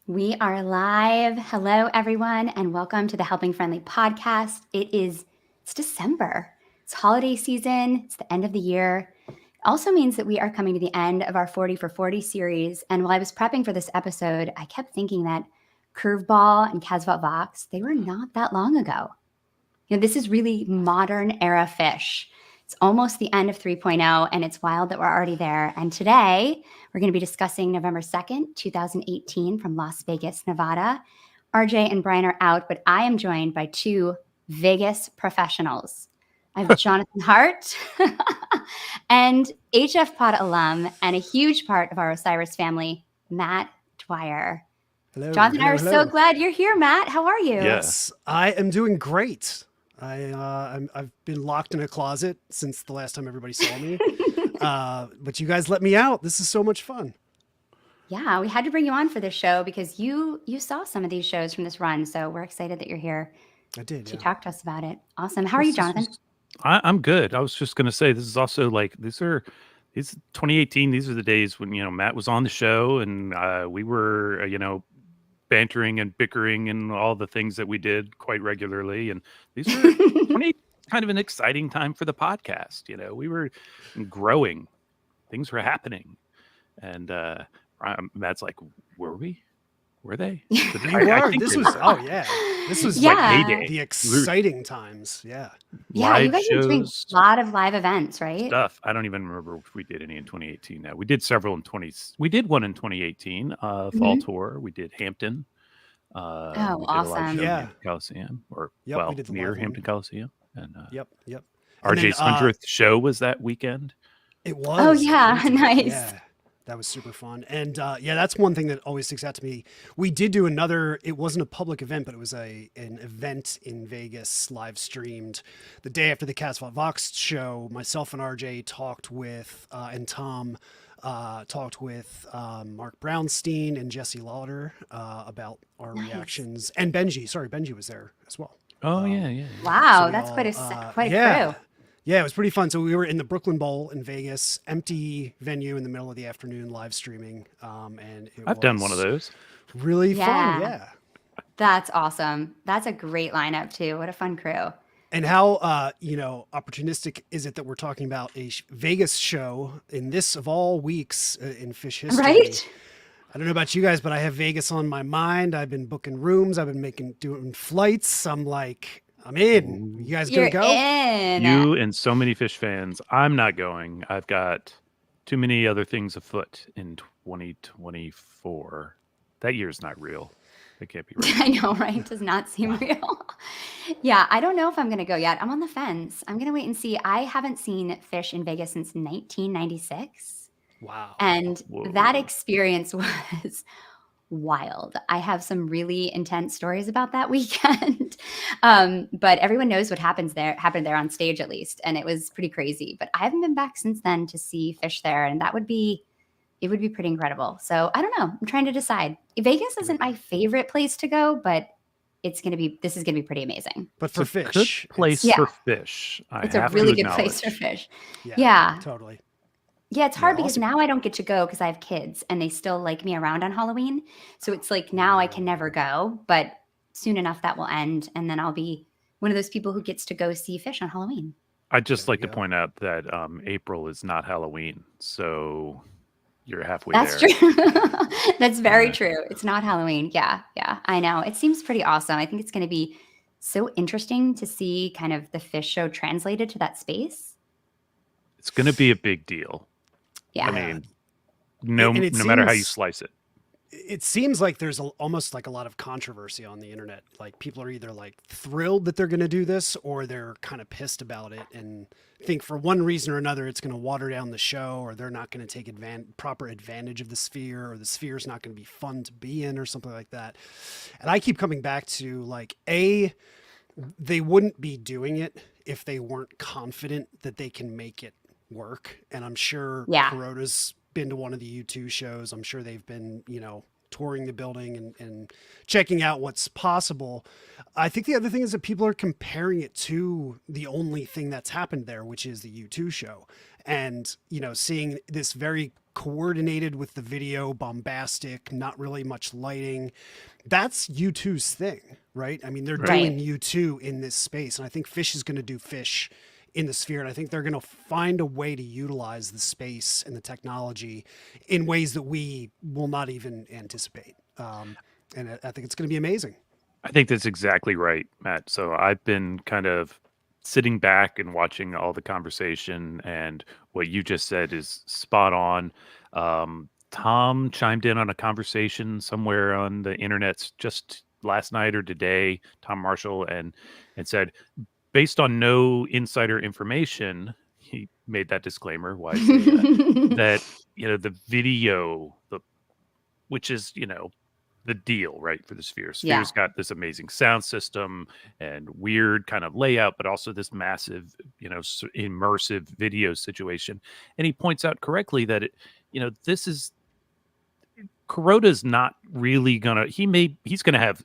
We are live. Hello, everyone, and welcome to the Helping Friendly podcast. It's December. It's holiday season. It's the end of the year. It also means that we are coming to the end of our 40 for 40 series. And while I was prepping for this episode, I kept thinking that Curveball and Casvat Vox, they were not that long ago. This is really modern era fish. It's almost the end of 3.0, and it's wild that we're already there. And today, we're going to be discussing November 2nd, 2018 from Las Vegas, Nevada. RJ and Brian are out, but I am joined by two Vegas professionals. I have Jonathan Hart and HF Pod alum and a huge part of our Osiris family, Matt Dwyer. Hello, Jonathan, hello, I'm so glad you're here, Matt. How are you? Yes, I am doing great. I've been locked in a closet since the last time everybody saw me, but you guys let me out. This is so much fun. Yeah, we had to bring you on for this show because you saw some of these shows from this run, so we're excited that you're here. I did. To Yeah. talk to us about it. Awesome. How are you, Jonathan? I'm good. I was just going to say this is also like it's 2018. These are the days when Matt was on the show and we were bantering and bickering and all the things that we did quite regularly. And these were 20 kind of an exciting time for the podcast. We were growing, things were happening, and Matt's like, were we? Were they? This was Yeah. like heyday. The exciting times. Yeah. Yeah, you Live guys were doing shows, a lot of live events, right? stuff. I don't even remember if we did any in 2018. Now we did several in 20. We did one in 2018, fall tour. We did Hampton. We did a live awesome. show in Yeah. Hampton Coliseum, or Yep, we did the near live Hampton one. Coliseum. And Yep. And RJ's then, 100th show was that weekend. It was. Oh, yeah, nice. Yeah. That was super fun. And that's one thing that always sticks out to me. We did do another, it wasn't a public event, but it was an event in Vegas, live streamed. The day after the Casvat Vox show, myself and RJ talked with, and Tom talked with Mark Brownstein and Jesse Lauder about our Nice. reactions. And Benji was there as well. Oh yeah. Wow, we that's all, quite a crew. Yeah, it was pretty fun. So we were in the Brooklyn Bowl in Vegas, empty venue in the middle of the afternoon, live streaming. And I've done one of those. Really fun. Yeah. Yeah. That's awesome. That's a great lineup too. What a fun crew. And how, opportunistic is it that we're talking about a Vegas show in this of all weeks in fish history? Right? I don't know about you guys, but I have Vegas on my mind. I've been booking rooms. I've been doing flights. I'm in. You guys You're gonna go? in. You and so many fish fans. I'm not going. I've got too many other things afoot in 2024. That year's not real. It can't be real. I know, right? It does not seem real. Yeah, I don't know if I'm going to go yet. I'm on the fence. I'm going to wait and see. I haven't seen fish in Vegas since 1996. Wow. And Whoa. that experience was wild. I have some really intense stories about that weekend. But everyone knows what happened there on stage at least. And it was pretty crazy. But I haven't been back since then to see fish there. And it would be pretty incredible. So I don't know. I'm trying to decide. Vegas isn't my favorite place to go, but this is going to be pretty amazing. But for It's a fish, good place Yeah. for fish. It's a really good place for fish. Yeah. Yeah. Totally. Yeah, it's hard because awesome. now I don't get to go because I have kids and they still like me around on Halloween. So it's like now I can never go, but soon enough that will end. And then I'll be one of those people who gets to go see fish on Halloween. I'd just There like we to go. point out that April is not Halloween. So you're halfway That's there. true. That's very Yeah. true. It's not Halloween. Yeah. I know. It seems pretty awesome. I think it's going to be so interesting to see kind of the fish show translated to that space. It's going to be a big deal. Yeah. I mean, no And it matter how you seems- slice it. It seems like there's almost like a lot of controversy on the internet. Like people are either like thrilled that they're going to do this or they're kind of pissed about it and think for one reason or another it's going to water down the show or they're not going to take proper advantage of the sphere or the sphere's not going to be fun to be in or something like that. And I keep coming back to like, they wouldn't be doing it if they weren't confident that they can make it work. And I'm sure Yeah. Kuroda's been to one of the U2 shows. I'm sure they've been, touring the building and checking out what's possible. I think the other thing is that people are comparing it to the only thing that's happened there, which is the U2 show. And, seeing this very coordinated with the video, bombastic, not really much lighting. That's U2's thing, right? I mean, they're Right. doing U2 in this space, and I think Fish is going to do Fish in the Sphere, and I think they're going to find a way to utilize the space and the technology in ways that we will not even anticipate. And I think it's going to be amazing. I think that's exactly right, Matt. So I've been kind of sitting back and watching all the conversation, and what you just said is spot on. Tom chimed in on a conversation somewhere on the internet just last night or today, Tom Marshall, and said, based on no insider information, he made that disclaimer wisely, that the video, which is the deal, right, for the Sphere. Yeah. Sphere's got this amazing sound system and weird kind of layout, but also this massive, immersive video situation. And he points out correctly that this is Kuroda's not really gonna. He's gonna have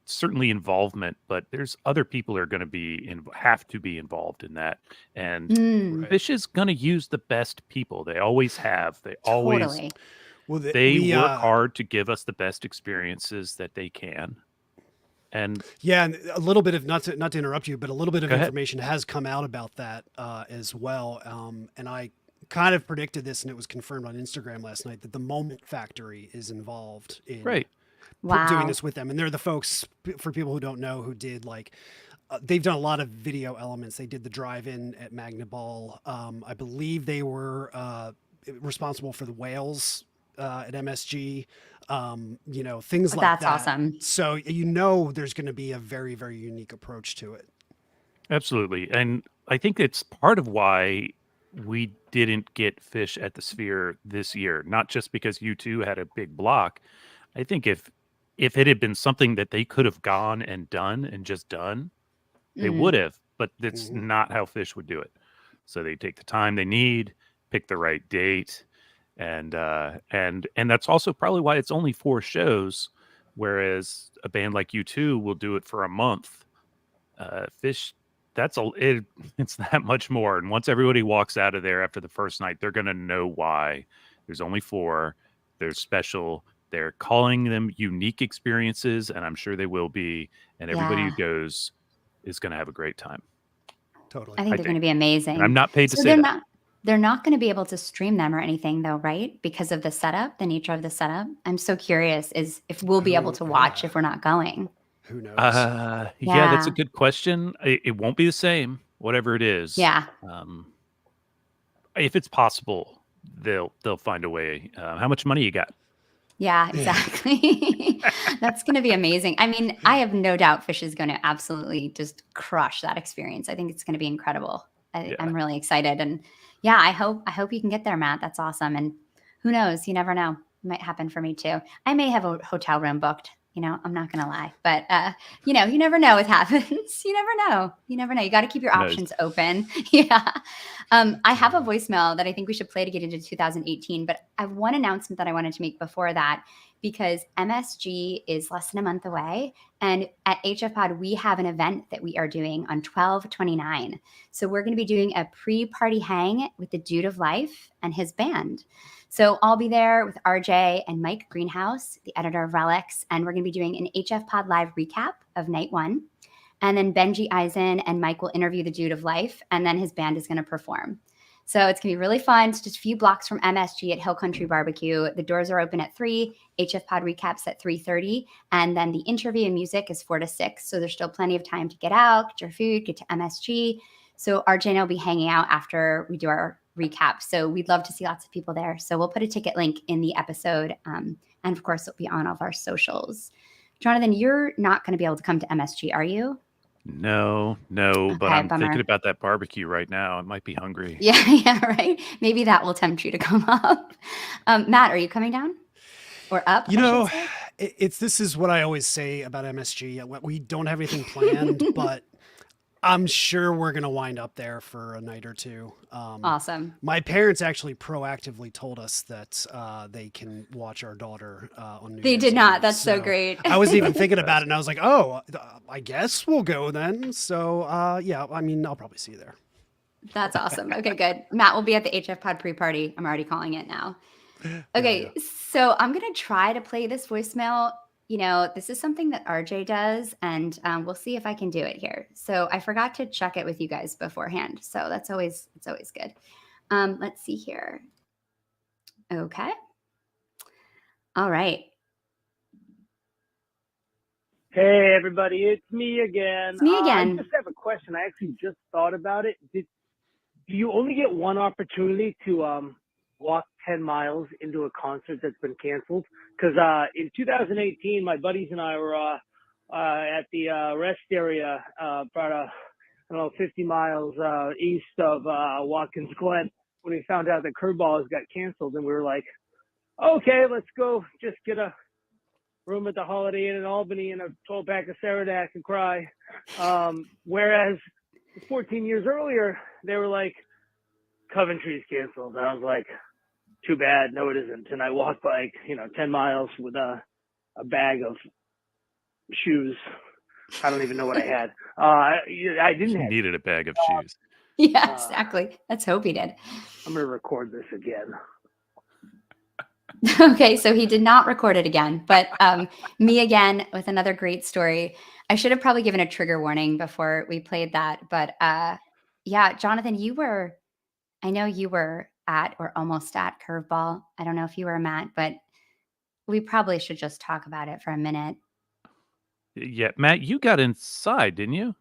certainly involvement, but there's other people who are going to have to be involved in that. And Mm, Right. Fish is going to use the best people. They always have. They always totally. Well, they work hard to give us the best experiences that they can. And Yeah, and a little bit of not to interrupt you, but a little bit of Go ahead. information has come out about that as well. And I kind of predicted this, and it was confirmed on Instagram last night that the Moment Factory is involved in right. doing Wow. this with them, and they're the folks, for people who don't know, who did they've done a lot of video elements. They did the drive-in at Magna Ball. I believe they were responsible for the whales at MSG. Things like That's that. awesome. So there's going to be a very, very unique approach to it. Absolutely. And I think it's part of why we didn't get Fish at the Sphere this year, not just because U2 had a big block. I think if it had been something that they could have gone and done and just done, they Mhm. would have, but that's Mhm. not how Fish would do it. So they take the time they need, pick the right date, and that's also probably why it's only 4 shows, whereas a band like U2 will do it for a month. Fish, it's that much more. And once everybody walks out of there after the first night, they're gonna know why. There's only 4. They're special. They're calling them unique experiences, and I'm sure they will be. And everybody Yeah. who goes is going to have a great time. Totally. I think I they're going to think. be amazing. And I'm not paid to So say that. they're not going to be able to stream them or anything though, right? Because of the setup, the nature of the setup. I'm so curious is if we'll be able Who- to watch yeah. if we're not going. Who knows? Yeah, that's a Yeah. good question. It won't be the same, whatever it is. Yeah. If it's possible, they'll find a way. How much money you got? Yeah, exactly. That's going to be amazing. I mean, I have no doubt Fish is going to absolutely just crush that experience. I think it's going to be incredible. Yeah. I'm really excited, and yeah, I hope you can get there, Matt. That's awesome. And who knows? You never know. It might happen for me too. I may have a hotel room booked. I'm not going to lie, but you never know what happens. You never know. You got to keep your Who knows? options open. Yeah. I have a voicemail that I think we should play to get into 2018, but I have one announcement that I wanted to make before that, because MSG is less than a month away. And at HF Pod, we have an event that we are doing on 12/29. So we're going to be doing a pre-party hang with the Dude of Life and his band. So I'll be there with RJ and Mike Greenhouse, the editor of Relics, and we're going to be doing an HF Pod live recap of night 1. And then Benji Eisen and Mike will interview the Dude of Life, and then his band is going to perform. So it's going to be really fun. It's just a few blocks from MSG at Hill Country Barbecue. The doors are open at 3. HF Pod recaps at 3:30. And then the interview and music is 4 to 6. So there's still plenty of time to get out, get your food, get to MSG. So RJ and I will be hanging out after we do our recap. So we'd love to see lots of people there. So we'll put a ticket link in the episode. And of course, it'll be on all of our socials. Jonathan, you're not going to be able to come to MSG, are you? No, but Okay, I'm bummer. thinking about that barbecue right now. I might be hungry. Yeah, right. Maybe that will tempt you to come up. Matt, are you coming down or up? I should say? This is what I always say about MSG. We don't have anything planned, but I'm sure we're going to wind up there for a night or two. Awesome. My parents actually proactively told us that they can watch our daughter on New They Year's did not. Eve. That's so great. I was even thinking about it, and I was like, oh, I guess we'll go then. So, yeah, I mean, I'll probably see you there. That's awesome. Okay, good. Matt will be at the HF Pod pre-party. I'm already calling it now. Okay, so I'm gonna try to play this voicemail. You know, this is something that RJ does, and we'll see if I can do it here. So I forgot to check it with you guys beforehand, so it's always good. Let's see here. Okay, all right, Hey everybody, it's me again. it's me I again. just have a question. I actually just thought about it. Do you only get one opportunity to walk 10 miles into a concert that's been canceled? Because in 2018, my buddies and I were at the rest area, about I don't know, 50 miles east of Watkins Glen, when we found out that Curveballs got canceled, and we were like, okay, let's go just get a room at the Holiday Inn in Albany and a 12-pack of Saranac and cry. Whereas 14 years earlier, they were like, Coventry's canceled. And I was like, too bad. No, it isn't. And I walked like, 10 miles with a bag of shoes. I don't even know what I had. I didn't You have. needed a bag of shoes. Yeah, exactly. Let's hope he did. I'm going to record this again. Okay, so he did not record it again, but me again with another great story. I should have probably given a trigger warning before we played that, but yeah, Jonathan, I know you were at or almost at Curveball. I don't know if you were, Matt, but we probably should just talk about it for a minute. Yeah, Matt, you got inside, didn't you?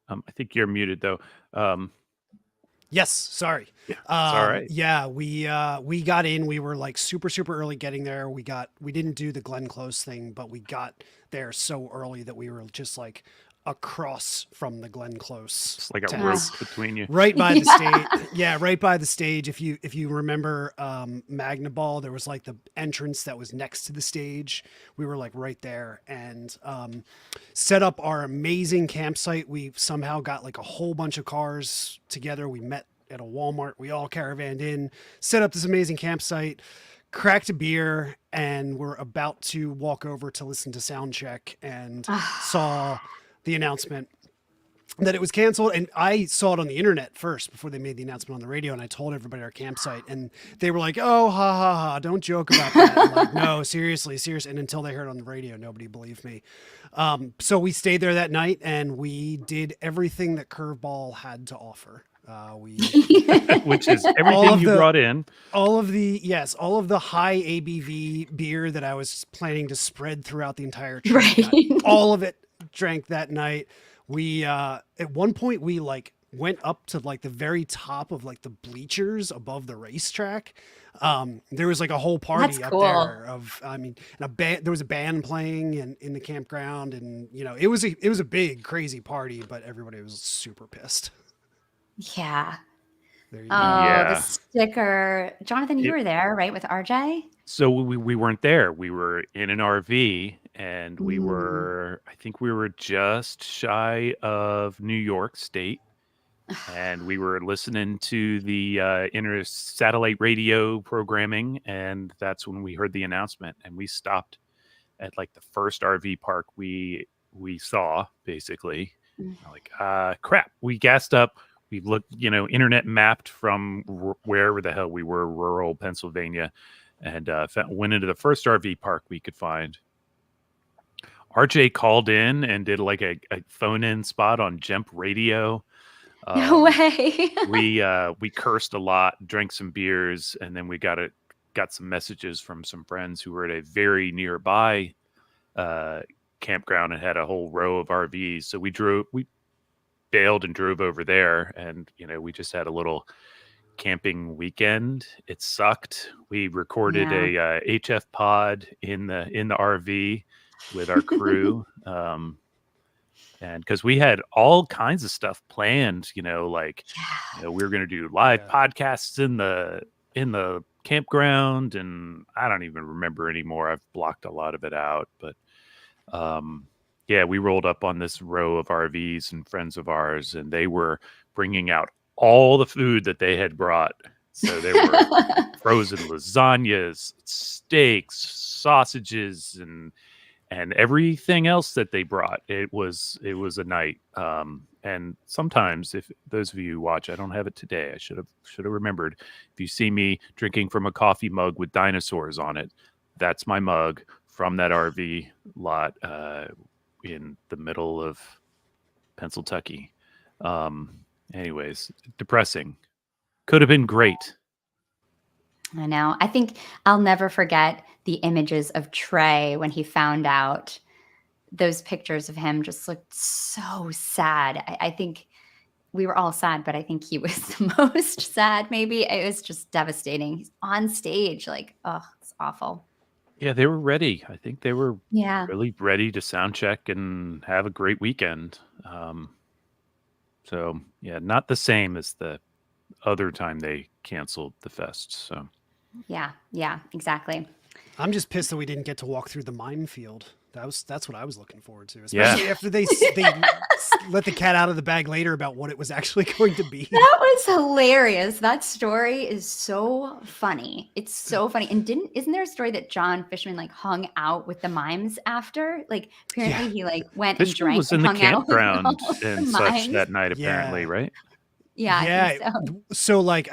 I think you're muted though. Yes, sorry. Yeah, it's all right. Yeah, we got in. We were like super early getting there. We didn't do the Glenn Close thing, but we got there so early that we were just like across from the Glenn Close. It's like a tent. rope between you. Right by the Yeah. stage. Yeah, right by the stage. If you remember Magna Ball, there was like the entrance that was next to the stage. We were like right there and set up our amazing campsite. We somehow got like a whole bunch of cars together. We met at a Walmart. We all caravanned in, set up this amazing campsite, cracked a beer, and we're about to walk over to listen to sound check and saw the announcement that it was canceled. And I saw it on the internet first before they made the announcement on the radio. And I told everybody at our campsite and they were like, oh, ha ha ha. Don't joke about that. I'm like, no, seriously. And until they heard it on the radio, nobody believed me. So we stayed there that night and we did everything that Curveball had to offer. Which is everything you brought in. All of the high ABV beer that I was planning to spread throughout the entire trip. Right. All of it drank that night. We at one point we like went up to like the very top of like the bleachers above the racetrack. There was like a whole party That's up cool. there and there was a band playing in the campground, and it was a big crazy party, but everybody was super pissed. Yeah. There you Oh, go. Yeah. the sticker. Jonathan, you were there, right, with RJ? So we weren't there. We were in an RV and we were, I think we were just shy of New York State. And we were listening to the inter satellite radio programming. And that's when we heard the announcement. And we stopped at like the first RV park we saw, basically. Like, crap, we gassed up. We looked, internet mapped from wherever the hell we were, rural Pennsylvania, and went into the first RV park we could find. RJ called in and did like a phone-in spot on Jemp Radio. No way. We cursed a lot, drank some beers, and then we got some messages from some friends who were at a very nearby campground and had a whole row of RVs. So we bailed and drove over there, and we just had a little camping weekend. It sucked. We recorded a HF pod in the RV with our crew, and because we had all kinds of stuff planned, we were going to do live podcasts in the campground, and I don't even remember anymore. I've blocked a lot of it out, but yeah, we rolled up on this row of RVs and friends of ours, and they were bringing out all the food that they had brought. So there were frozen lasagnas, steaks, sausages, and everything else that they brought. It was a night. And sometimes, if those of you who watch, I don't have it today. I should have remembered. If you see me drinking from a coffee mug with dinosaurs on it, that's my mug from that RV lot in the middle of Pennsylvania. Anyways, depressing. Could have been great. I know. I think I'll never forget the images of Trey when he found out. Those pictures of him just looked so sad. I think we were all sad, but I think he was the most sad, maybe. It was just devastating. He's on stage, like, oh, it's awful. Yeah, they were ready. I think they were Yeah. really ready to sound check and have a great weekend. So, yeah, not the same as the other time they canceled the fest. So, Yeah, exactly. I'm just pissed that we didn't get to walk through the minefield. That's what I was looking forward to, Yeah. especially after they let the cat out of the bag later about what it was actually going to be. That was hilarious. That story is so funny. It's so funny. And isn't there a story that John Fishman like hung out with the mimes after? Like apparently he like went and Fishman drank was in and the hung out with campground all the and such mimes. that night, apparently, Yeah. right? Yeah, I Yeah. think so. So like,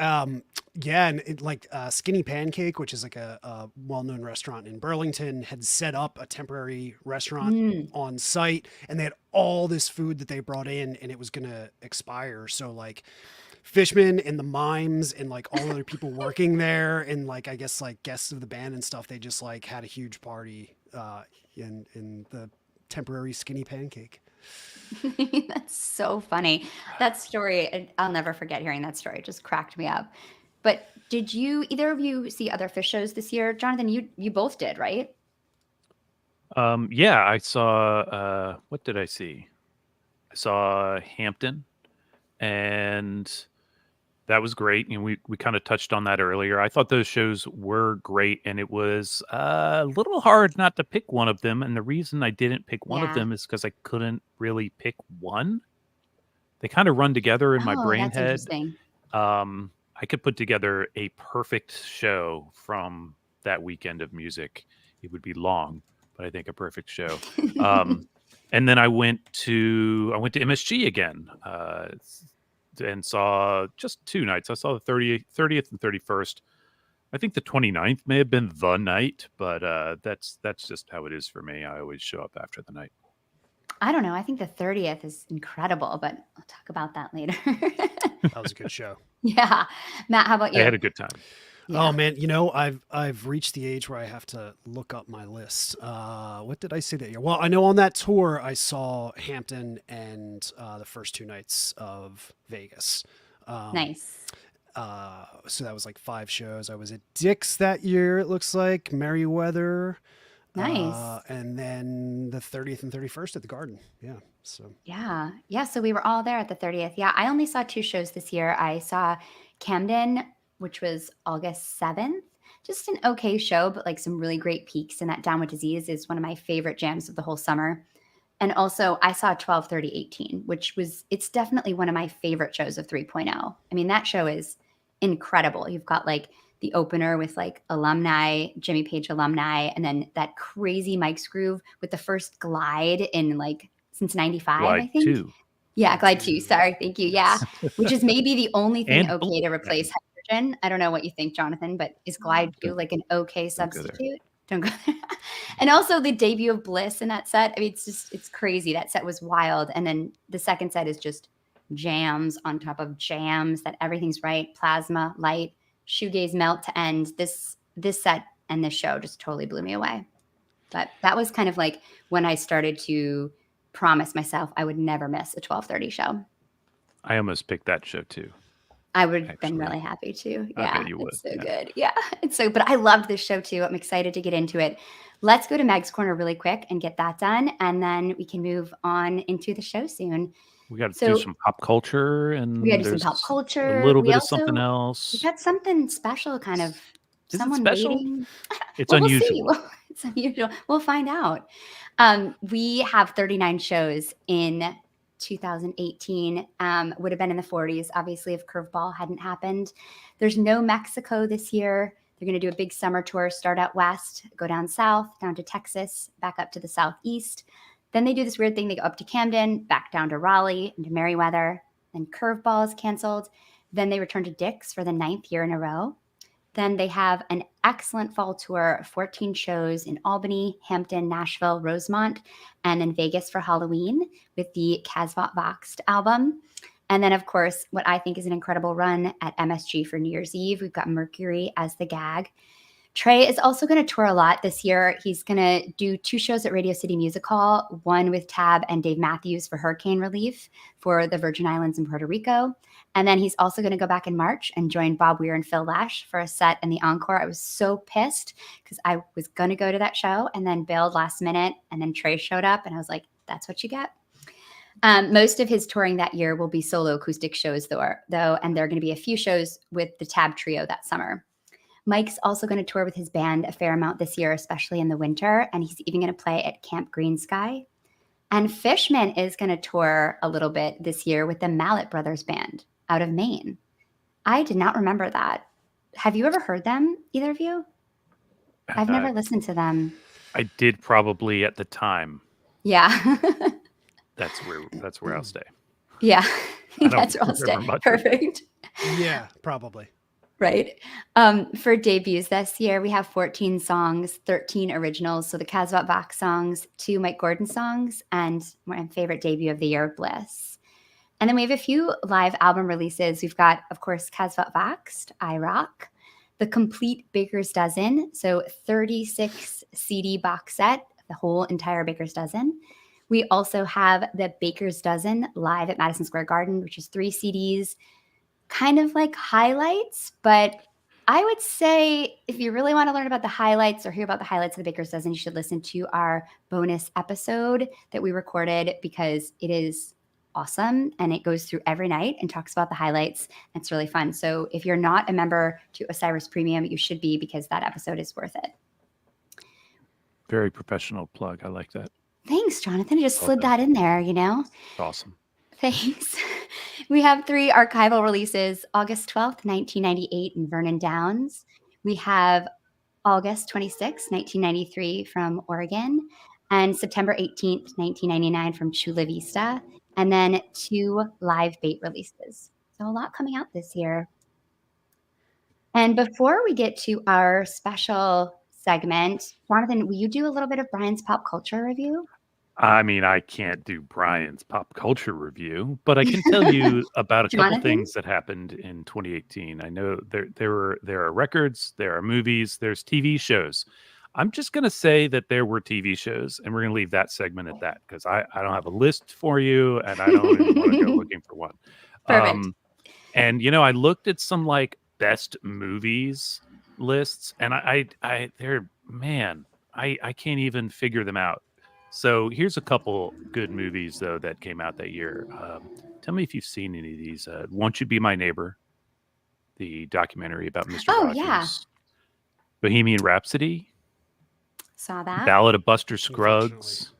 yeah, and Skinny Pancake, which is like a well-known restaurant in Burlington, had set up a temporary restaurant Mm. on site, and they had all this food that they brought in, and it was gonna expire. So like, Fishman and the mimes and like all other people working there, and like I guess like guests of the band and stuff, they just like had a huge party in the temporary Skinny Pancake. That's so funny. That story, I'll never forget hearing that story. It just cracked me up. But did either of you see other Fish shows this year? Jonathan, you both did, right? Yeah, I saw. What did I see? I saw Hampton, and that was great. And we kind of touched on that earlier. I thought those shows were great, and it was a little hard not to pick one of them. And the reason I didn't pick one of Yeah. them is because I couldn't really pick one. They kind of run together in my Oh, brain that's head. interesting. I could put together a perfect show from that weekend of music. It would be long, but I think a perfect show. And then I went to MSG again and saw just 2 nights. I saw the 30th and 31st. I think the 29th may have been the night, but that's just how it is for me. I always show up after the night. I don't know. I think the 30th is incredible, but I'll talk about that later. That was a good show. Yeah. Matt, how about I you? had a good time. Yeah. Oh man, I've reached the age where I have to look up my list. What did I say that year? Well, I know on that tour I saw Hampton and the first 2 nights of Vegas. Nice. So that was like 5 shows. I was at Dick's that year. It looks like Merriweather. Nice. And then the 30th and 31st at the Garden. Yeah. So Yeah. Yeah. So we were all there at the 30th. Yeah. I only saw 2 shows this year. I saw Camden, which was August 7th. Just an okay show, but like some really great peaks. And that Down with Disease is one of my favorite jams of the whole summer. And also I saw 12/30/18, which it's definitely one of my favorite shows of 3.0. I mean, that show is incredible. You've got like the opener with like alumni, Jimmy Page alumni, and then that crazy Mike's Groove with the first Glide in like since 95, I Glide think. 2. Yeah, Glide 2. Sorry. Thank you. Yeah. Which is maybe the only thing And okay to replace hydrogen. I don't know what you think, Jonathan, but is Glide 2 like an okay go there. substitute? Don't go there. And also the debut of Bliss in that set. I mean, it's crazy. That set was wild. And then the second set is just jams on top of jams, that everything's right. Plasma, light, shoegaze melt to end. This set and this show just totally blew me away. But that was kind of like when I started to promise myself I would never miss a 12:30 show. I almost picked that show too. I would have been Actually. really happy to. I Yeah, bet you would, it's so yeah. good. Yeah, it's so. But I loved this show too. I'm excited to get into it. Let's go to Meg's Corner really quick and get that done, and then we can move on into the show soon. We got to So- do some pop culture, and We got to do some there's pop culture. a little We bit of also- something We else. got something special, kind of. Is it Someone special? waiting. It's Well, unusual. We'll see. It's unusual. We'll find out. We have 39 shows in 2018. Would have been in the 40s, obviously, if Curveball hadn't happened. There's no Mexico this year. They're going to do a big summer tour, start out west, go down south, down to Texas, back up to the southeast. Then they do this weird thing. They go up to Camden, back down to Raleigh, and to Merriweather. Then Curveball is canceled. Then they return to Dick's for the 9th year in a row. Then they have an excellent fall tour of 14 shows in Albany, Hampton, Nashville, Rosemont, and then Vegas for Halloween with the Casbah Voxed album. And then, of course, what I think is an incredible run at MSG for New Year's Eve. We've got Mercury as the gag. Trey is also going to tour a lot this year. He's going to do 2 shows at Radio City Music Hall, one with Tab and Dave Matthews for hurricane relief for the Virgin Islands and Puerto Rico. And then he's also going to go back in March and join Bob Weir and Phil Lesh for a set in the Encore. I was so pissed because I was going to go to that show and then bailed last minute. And then Trey showed up and I was like, that's what you get. Most of his touring that year will be solo acoustic shows, though, and there are going to be a few shows with the Tab Trio that summer. Mike's also going to tour with his band a fair amount this year, especially in the winter, and he's even going to play at Camp Green Sky. And Fishman is going to tour a little bit this year with the Mallet Brothers Band out of Maine. I did not remember that. Have you ever heard them, either of you? I've never listened to them. I did probably at the time. Yeah. That's where I'll stay. Yeah. I don't That's where I'll stay. remember much of it. Perfect. Yeah, probably. Right. For debuts this year, we have 14 songs, 13 originals. So the Casbah Vox songs, 2 Mike Gordon songs, and my favorite debut of the year, Bliss. And then we have a few live album releases. We've got, of course, Casbah Voxed, I Rock, the complete Baker's Dozen. So 36 CD box set, the whole entire Baker's Dozen. We also have the Baker's Dozen live at Madison Square Garden, which is 3 CDs. Kind of like highlights, but I would say if you really want to learn about the highlights or hear about the highlights of the Baker's Dozen, you should listen to our bonus episode that we recorded because it is awesome and it goes through every night and talks about the highlights. It's really fun. So if you're not a member to Osiris Premium, you should be because that episode is worth it. Very professional plug. I like that. Thanks, Jonathan. I just Well slid done. that in there, you know? Awesome. Thanks. We have 3 archival releases. August 12th, 1998 in Vernon Downs. We have August 26th, 1993 from Oregon. And September 18th, 1999 from Chula Vista. And then 2 live bait releases. So a lot coming out this year. And before we get to our special segment, Jonathan, will you do a little bit of Brian's pop culture review? I mean, I can't do Brian's pop culture review, but I can tell you about a couple Jonathan? things that happened in 2018. I know there are records, there are movies, there's TV shows. I'm just going to say that there were TV shows, and we're going to leave that segment at that because I don't have a list for you, and I don't even want to go looking for one. Perfect. And you know, I looked at some like best movies lists, and I can't even figure them out. So here's a couple good movies though that came out that year. Tell me if you've seen any of these. Won't You Be My Neighbor, the documentary about Mr. Oh, Rogers. yeah. Bohemian Rhapsody, Saw that. Ballad of Buster Scruggs,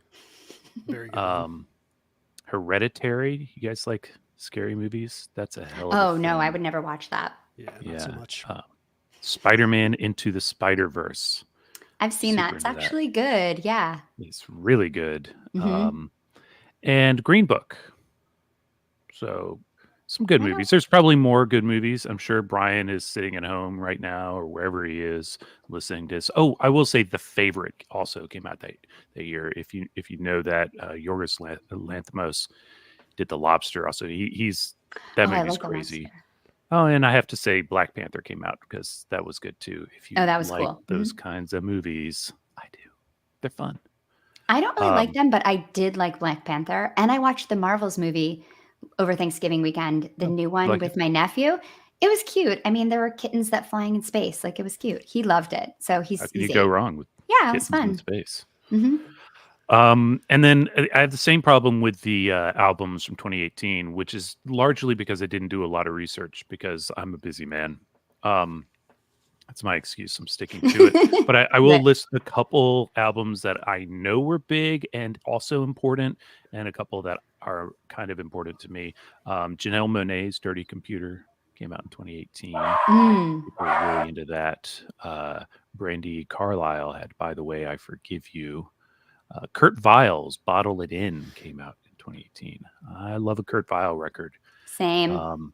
Very good. one. Hereditary. You guys like scary movies? That's a hell of Oh, a no, I film. would never watch that. Yeah, not so much. Spider-Man Into the Spider-Verse. I've seen Super that. It's into that. actually good. Yeah. It's really good. Mhm. And Green Book. So some good I don't- movies. There's probably more good movies. I'm sure Brian is sitting at home right now or wherever he is listening to this. Oh, I will say The Favorite also came out that year. If you know that Yorgos Lanthimos did The Lobster. Also, he's that Oh, I movie's like The crazy. Lobster. Oh, and I have to say Black Panther came out because that was good too. If you Oh, that was like cool. those kinds of movies, I do. They're fun. I don't really like Um, them, but I did like Black Panther. And I watched the Marvels movie over Thanksgiving weekend, the new one like with my nephew. It was cute. I mean, there were kittens that flying in space. Like, it was cute. He loved it. So he's How can you easy. go wrong with Yeah, it was kittens in fun. space? hmm And then I have the same problem with the albums from 2018, which is largely because I didn't do a lot of research because I'm a busy man. That's my excuse. I'm sticking to it. But I will Right. list a couple albums that I know were big and also important, and a couple that are kind of important to me. Janelle Monáe's Dirty Computer came out in 2018. Mm. People were really into that. Brandy Carlisle had By the Way, I Forgive You. Kurt Vile's "Bottle It In" came out in 2018. I love a Kurt Vile record. Same.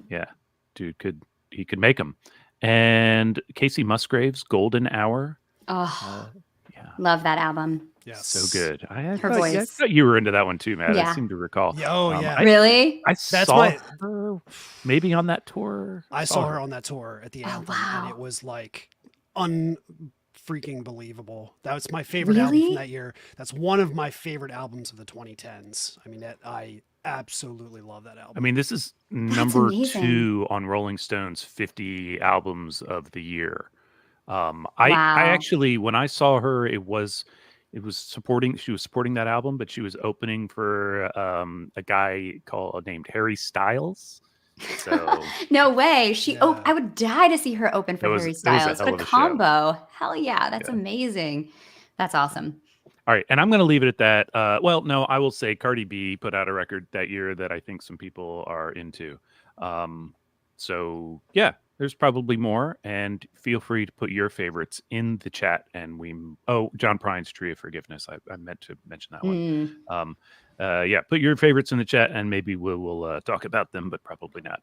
Yeah, dude he could make them. And Casey Musgrave's "Golden Hour." Oh, Yeah, love that album. Yes. so good. I voice. thought you were into that one too, Matt. Yeah. I seem to recall. Yeah, oh, yeah. Really? I That's saw my- her maybe on that tour. I saw her on that tour at the Oh, Anthem, wow. and it was like unfreaking believable. That was my favorite album Really? from that year. That's one of my favorite albums of the 2010s. I mean, I absolutely love that album. I mean, this is number amazing. 2 on Rolling Stone's 50 albums of the year. I Wow. actually, when I saw her, it was supporting. She was supporting that album, but she was opening for a guy named Harry Styles. So No way. Yeah. I would die to see her open for It was- Harry it was a Styles. hell What of a a show. combo. Hell yeah. That's Yeah. amazing. That's awesome. all right, and I'm going to leave it at that. Well, no, I will say Cardi B put out a record that year that I think some people are into. So yeah, there's probably more, and feel free to put your favorites in the chat. And John Prine's "Tree of Forgiveness." I meant to mention that one. Mm. Yeah, put your favorites in the chat, and maybe we'll talk about them, but probably not.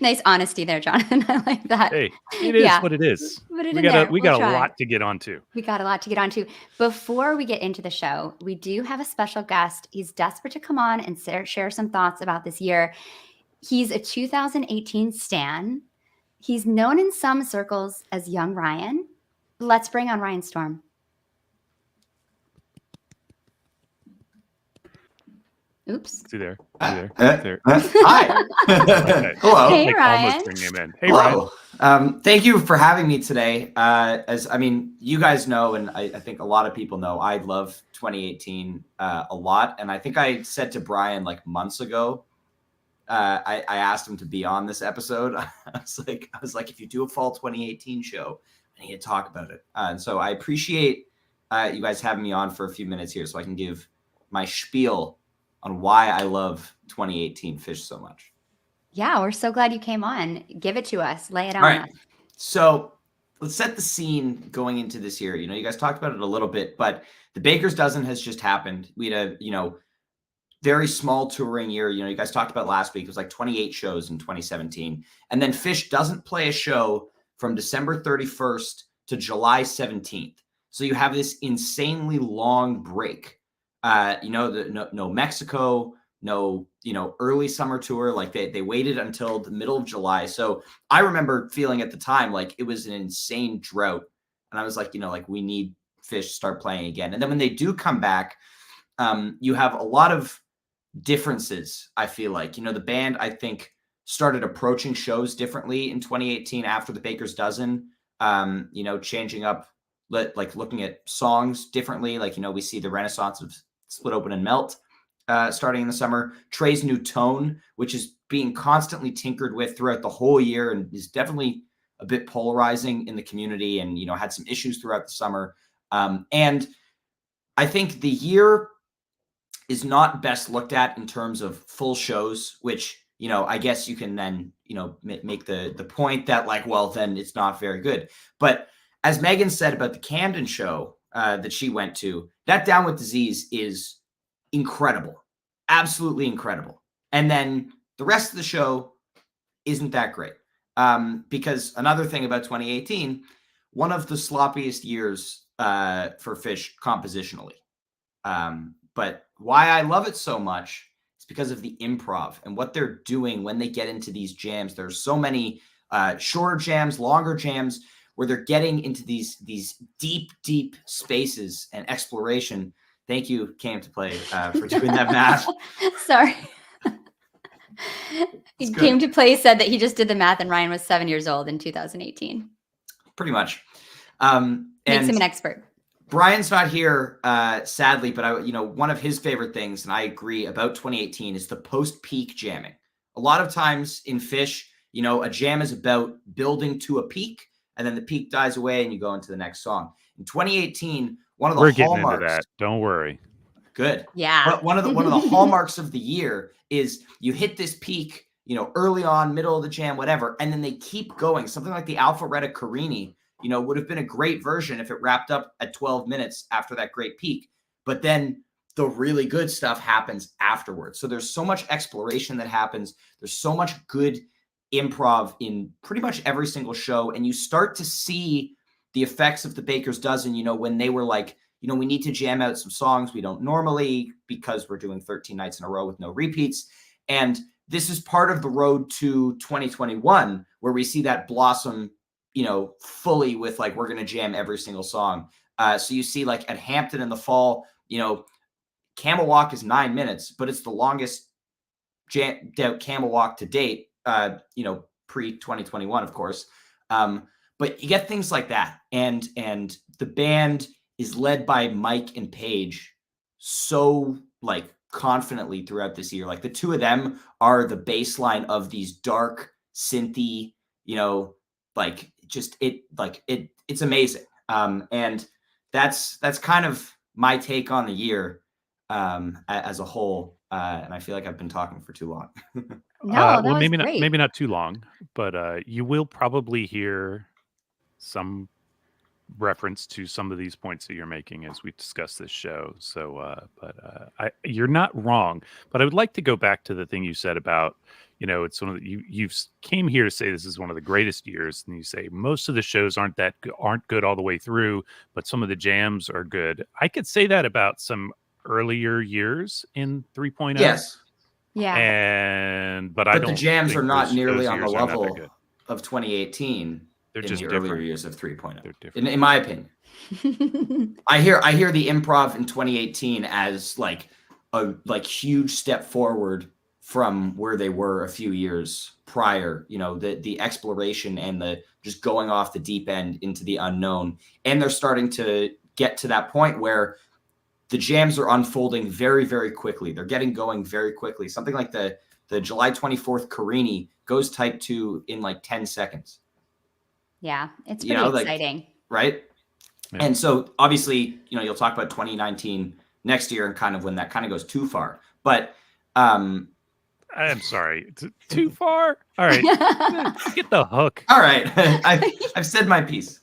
Nice honesty there, Jonathan. I like that. Hey, it is Yeah. what it is. Put it We in got there. we We'll got try. a lot to get onto. We got a lot to get onto. Before we get into the show, we do have a special guest. He's desperate to come on and share some thoughts about this year. He's a 2018 Stan. He's known in some circles as Young Ryan. Let's bring on Ryan Storm. Oops. Is he there? Is he there? Is there? Hi. Okay. Hello. Hey, Like, Ryan. almost bring him in. Hey, Ryan. Hello. Thank you for having me today. You guys know, and I think a lot of people know, I love 2018 a lot. And I think I said to Brian like months ago, I asked him to be on this episode. I was like, if you do a fall 2018 show, I need to talk about it. And so I appreciate you guys having me on for a few minutes here so I can give my spiel on why I love 2018 Phish so much. Yeah, we're so glad you came on. Give it to us. Lay it on All right. us. So let's set the scene going into this year. You guys talked about it a little bit, but the Baker's Dozen has just happened. We had a, very small touring year. You guys talked about last week. It was like 28 shows in 2017. And then Phish doesn't play a show from December 31st to July 17th. So you have this insanely long break. No Mexico, no, early summer tour. Like they waited until the middle of July. So I remember feeling at the time like it was an insane drought. And I was like, we need Phish to start playing again. And then when they do come back, you have a lot of differences. I feel like, the band, I think, started approaching shows differently in 2018 after the Baker's Dozen, changing up, like looking at songs differently. Like, we see the renaissance of Split Open and Melt starting in the summer. Trey's new tone, which is being constantly tinkered with throughout the whole year and is definitely a bit polarizing in the community and, had some issues throughout the summer. And I think the year is not best looked at in terms of full shows, which, I guess you can then, make the point that like, well, then it's not very good. But as Megan said about the Camden show that she went to, that Down with Disease is incredible, absolutely incredible. And then the rest of the show isn't that great. Because another thing about 2018, one of the sloppiest years for Phish compositionally. But why I love it so much is because of the improv and what they're doing when they get into these jams. There's so many shorter jams, longer jams, where they're getting into these deep, deep spaces and exploration. Thank you, Came to Play, for doing that math. Sorry. He It's good. Came to Play said that he just did the math and Ryan was 7 years old in 2018. Pretty much. Makes him And an expert. Brian's not here, sadly, but one of his favorite things, and I agree about 2018, is the post-peak jamming. A lot of times in Phish, a jam is about building to a peak, and then the peak dies away, and you go into the next song. In 2018, one of the We're getting hallmarks. into that. Don't worry. Good. Yeah. But one of the hallmarks of the year is you hit this peak, early on, middle of the jam, whatever, and then they keep going. Something like the Alpharetta Carini, would have been a great version if it wrapped up at 12 minutes after that great peak. But then the really good stuff happens afterwards. So there's so much exploration that happens. There's so much good improv in pretty much every single show. And you start to see the effects of the Baker's Dozen, when they were like, we need to jam out some songs we don't normally because we're doing 13 nights in a row with no repeats. And this is part of the road to 2021 where we see that blossom, fully with like, we're going to jam every single song. So you see like at Hampton in the fall, Camel Walk is 9 minutes, but it's the longest Camel Walk to date, pre-2021, of course. But you get things like that. And the band is led by Mike and Paige so like confidently throughout this year. Like the two of them are the baseline of these dark synthy, it's amazing. And that's kind of my take on the year as a whole. And I feel like I've been talking for too long. No, that well, was maybe great. maybe not too long, but you will probably hear some reference to some of these points that you're making as we discuss this show. So, you're not wrong. But I would like to go back to the thing you said about, it's one of the, you came here to say this is one of the greatest years, and you say most of the shows aren't good all the way through, but some of the jams are good. I could say that about some earlier years in 3.0. Yes. Yeah. But I don't the jams think are not those nearly on the years are not that level good. of 2018 They're in just the different. earlier years of 3.0. They're different. In my opinion. I hear the improv in 2018 as like a huge step forward from where they were a few years prior, the exploration and the just going off the deep end into the unknown. And they're starting to get to that point where the jams are unfolding very, very quickly. They're getting going very quickly. Something like the July 24th Carini goes type 2 in like 10 seconds. Yeah, it's pretty exciting. Right? Yeah. And so obviously, you'll talk about 2019 next year and kind of when that kind of goes too far. But I'm sorry. Too far? All right. Get the hook. All right. I've said my piece.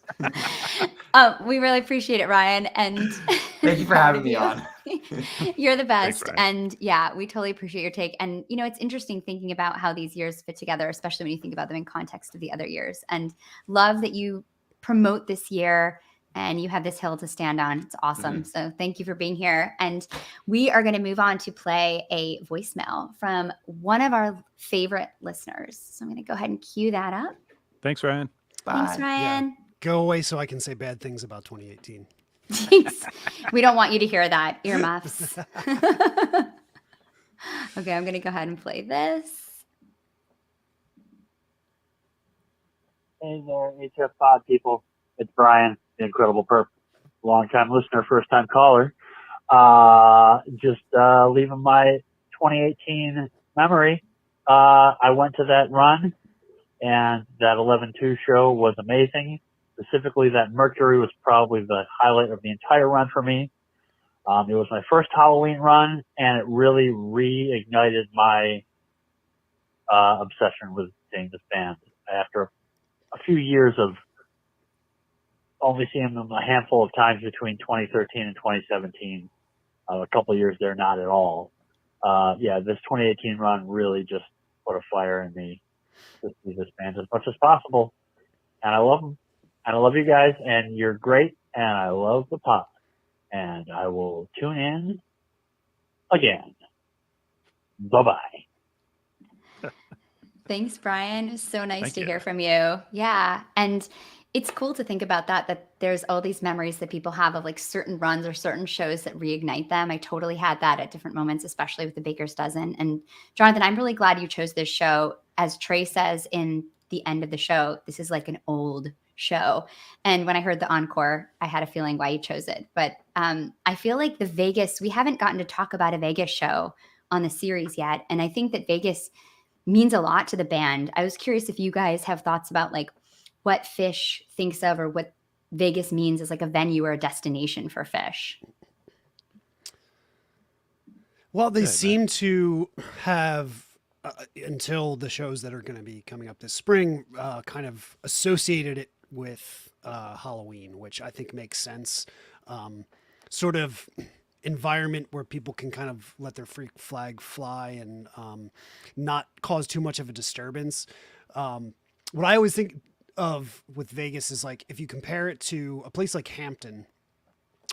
We really appreciate it, Ryan. And thank you for having me on. You're the best. Thanks, and yeah, we totally appreciate your take. And, it's interesting thinking about how these years fit together, especially when you think about them in context of the other years. And love that you promote this year and you have this hill to stand on. It's awesome. Mm-hmm. So thank you for being here. And we are going to move on to play a voicemail from one of our favorite listeners. So I'm going to go ahead and cue that up. Thanks, Ryan. Bye. Thanks, Ryan. Go away so I can say bad things about 2018. Thanks. We don't want you to hear that. Earmuffs. Okay, I'm going to go ahead and play this. Hey there, HF Pod people. It's Brian, the Incredible Perp. Long-time listener, first-time caller. Just leaving my 2018 memory. I went to that run, and that 11-2 show was amazing. Specifically, that Mercury was probably the highlight of the entire run for me. It was my first Halloween run, and it really reignited my obsession with seeing this band. After a few years of only seeing them a handful of times between 2013 and 2017, a couple of years there, not at all. This 2018 run really just put a fire in me to see this band as much as possible. And I love them. And I love you guys, and you're great, and I love the pod. And I will tune in again. Bye-bye. Thanks, Brian. It was so nice Thank to you. hear from you. Yeah. And it's cool to think about that there's all these memories that people have of like certain runs or certain shows that reignite them. I totally had that at different moments, especially with the Baker's Dozen. And Jonathan, I'm really glad you chose this show. As Trey says in the end of the show, this is like an old show. And when I heard the encore, I had a feeling why you chose it. But I feel like the Vegas, we haven't gotten to talk about a Vegas show on the series yet. And I think that Vegas means a lot to the band. I was curious if you guys have thoughts about like what Fish thinks of or what Vegas means as like a venue or a destination for Fish. Well, they Good, seem to have, until the shows that are going to be coming up this spring, kind of associated it with Halloween, which I think makes sense. Sort of environment where people can kind of let their freak flag fly and not cause too much of a disturbance. What I always think of with Vegas is like if you compare it to a place like Hampton,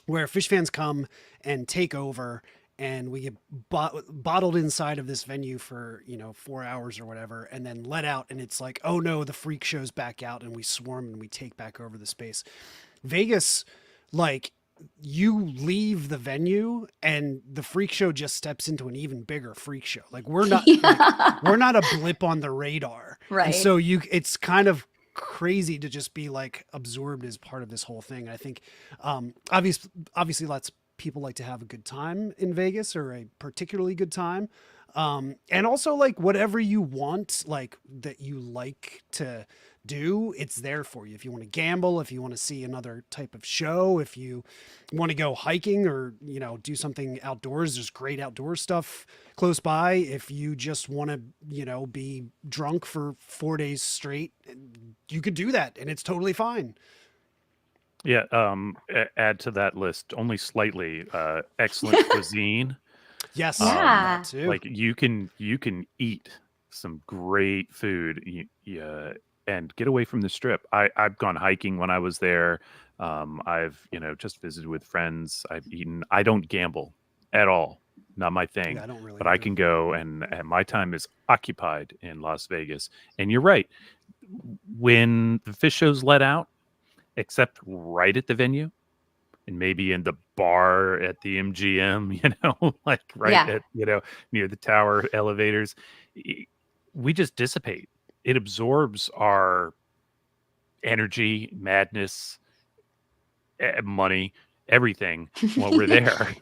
where fish fans come and take over and we get bottled inside of this venue for 4 hours or whatever, and then let out, and it's like, oh no, the freak show's back out, and we swarm and we take back over the space. Vegas, like, you leave the venue and the freak show just steps into an even bigger freak show. Like we're not we're not a blip on the radar. Right. And so it's kind of crazy to just be like absorbed as part of this whole thing. I think obviously lots of people like to have a good time in Vegas, or a particularly good time. And also like whatever you want, like that you like to do, it's there for you. If you want to gamble, if you want to see another type of show, if you want to go hiking or, do something outdoors, there's great outdoor stuff close by. If you just want to, be drunk for 4 days straight, you could do that and it's totally fine. Yeah. Add to that list only slightly. Excellent cuisine. Yes. Yeah. That too. Like you can eat some great food. And get away from the strip. I've gone hiking when I was there. I've just visited with friends. I've eaten. I don't gamble at all. Not my thing. Yeah, I don't really. But I can go and my time is occupied in Las Vegas. And you're right. When the fish shows let out, except right at the venue, and maybe in the bar at the MGM, like right at near the tower elevators, we just dissipate. It absorbs our energy, madness, money, everything while we're there.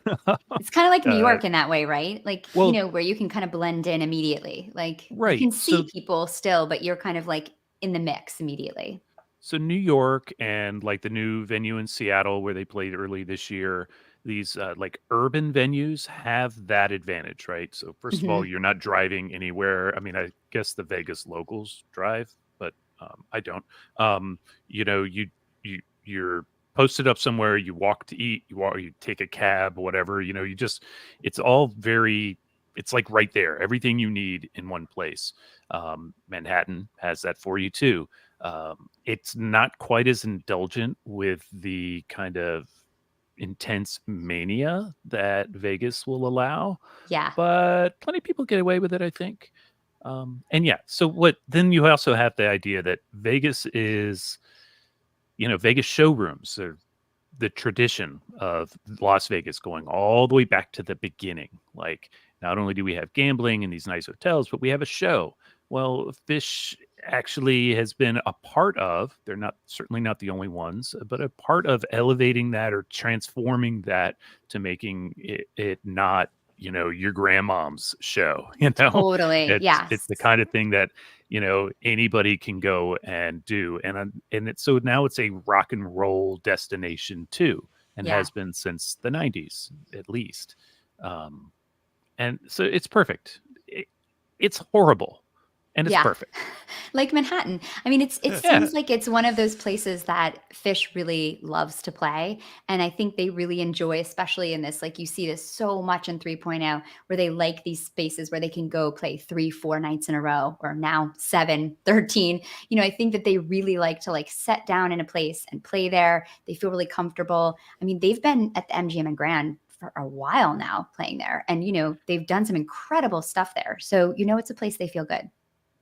It's kind of like New York in that way, right? Like, well, where you can kind of blend in immediately. Like right. You can see people still, but you're kind of like in the mix immediately. So New York and like the new venue in Seattle where they played early this year, these like urban venues have that advantage, right? So first of all, you're not driving anywhere. I mean, I guess the Vegas locals drive, but I don't. You're posted up somewhere. You walk to eat. You take a cab, whatever. It's all it's like right there. Everything you need in one place. Manhattan has that for you too. It's not quite as indulgent with the kind of intense mania that Vegas will allow. Yeah. But plenty of people get away with it, I think. So then you also have the idea that Vegas is, Vegas showrooms are the tradition of Las Vegas going all the way back to the beginning. Like, not only do we have gambling in these nice hotels, but we have a show. Well, Fish actually has been a part of, they're certainly not the only ones, but a part of elevating that or transforming that to making it not, your grandmom's show, Totally. It's the kind of thing that, anybody can go and do. And so now it's a rock and roll destination too, and has been since the 90s, at least. And so it's perfect. It's horrible. And it's perfect. Like Manhattan. I mean, it seems like it's one of those places that Fish really loves to play. And I think they really enjoy, especially in this, like you see this so much in 3.0, where they like these spaces where they can go play 3-4 nights in a row, or now 7, 13. I think that they really like to set down in a place and play there. They feel really comfortable. I mean, they've been at the MGM and Grand for a while now playing there. And, they've done some incredible stuff there. So, it's a place they feel good.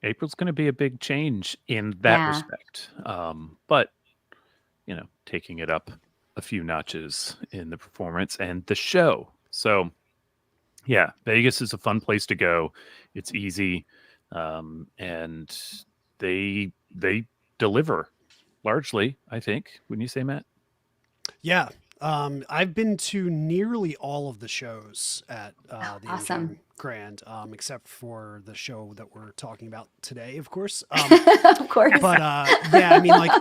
April's going to be a big change in that respect. But, taking it up a few notches in the performance and the show. So, yeah, Vegas is a fun place to go. It's easy. And they deliver largely, I think. Wouldn't you say, Matt? Yeah. I've been to nearly all of the shows at the awesome. Grand, except for the show that we're talking about today, of course. Of course. But yeah, I mean, like,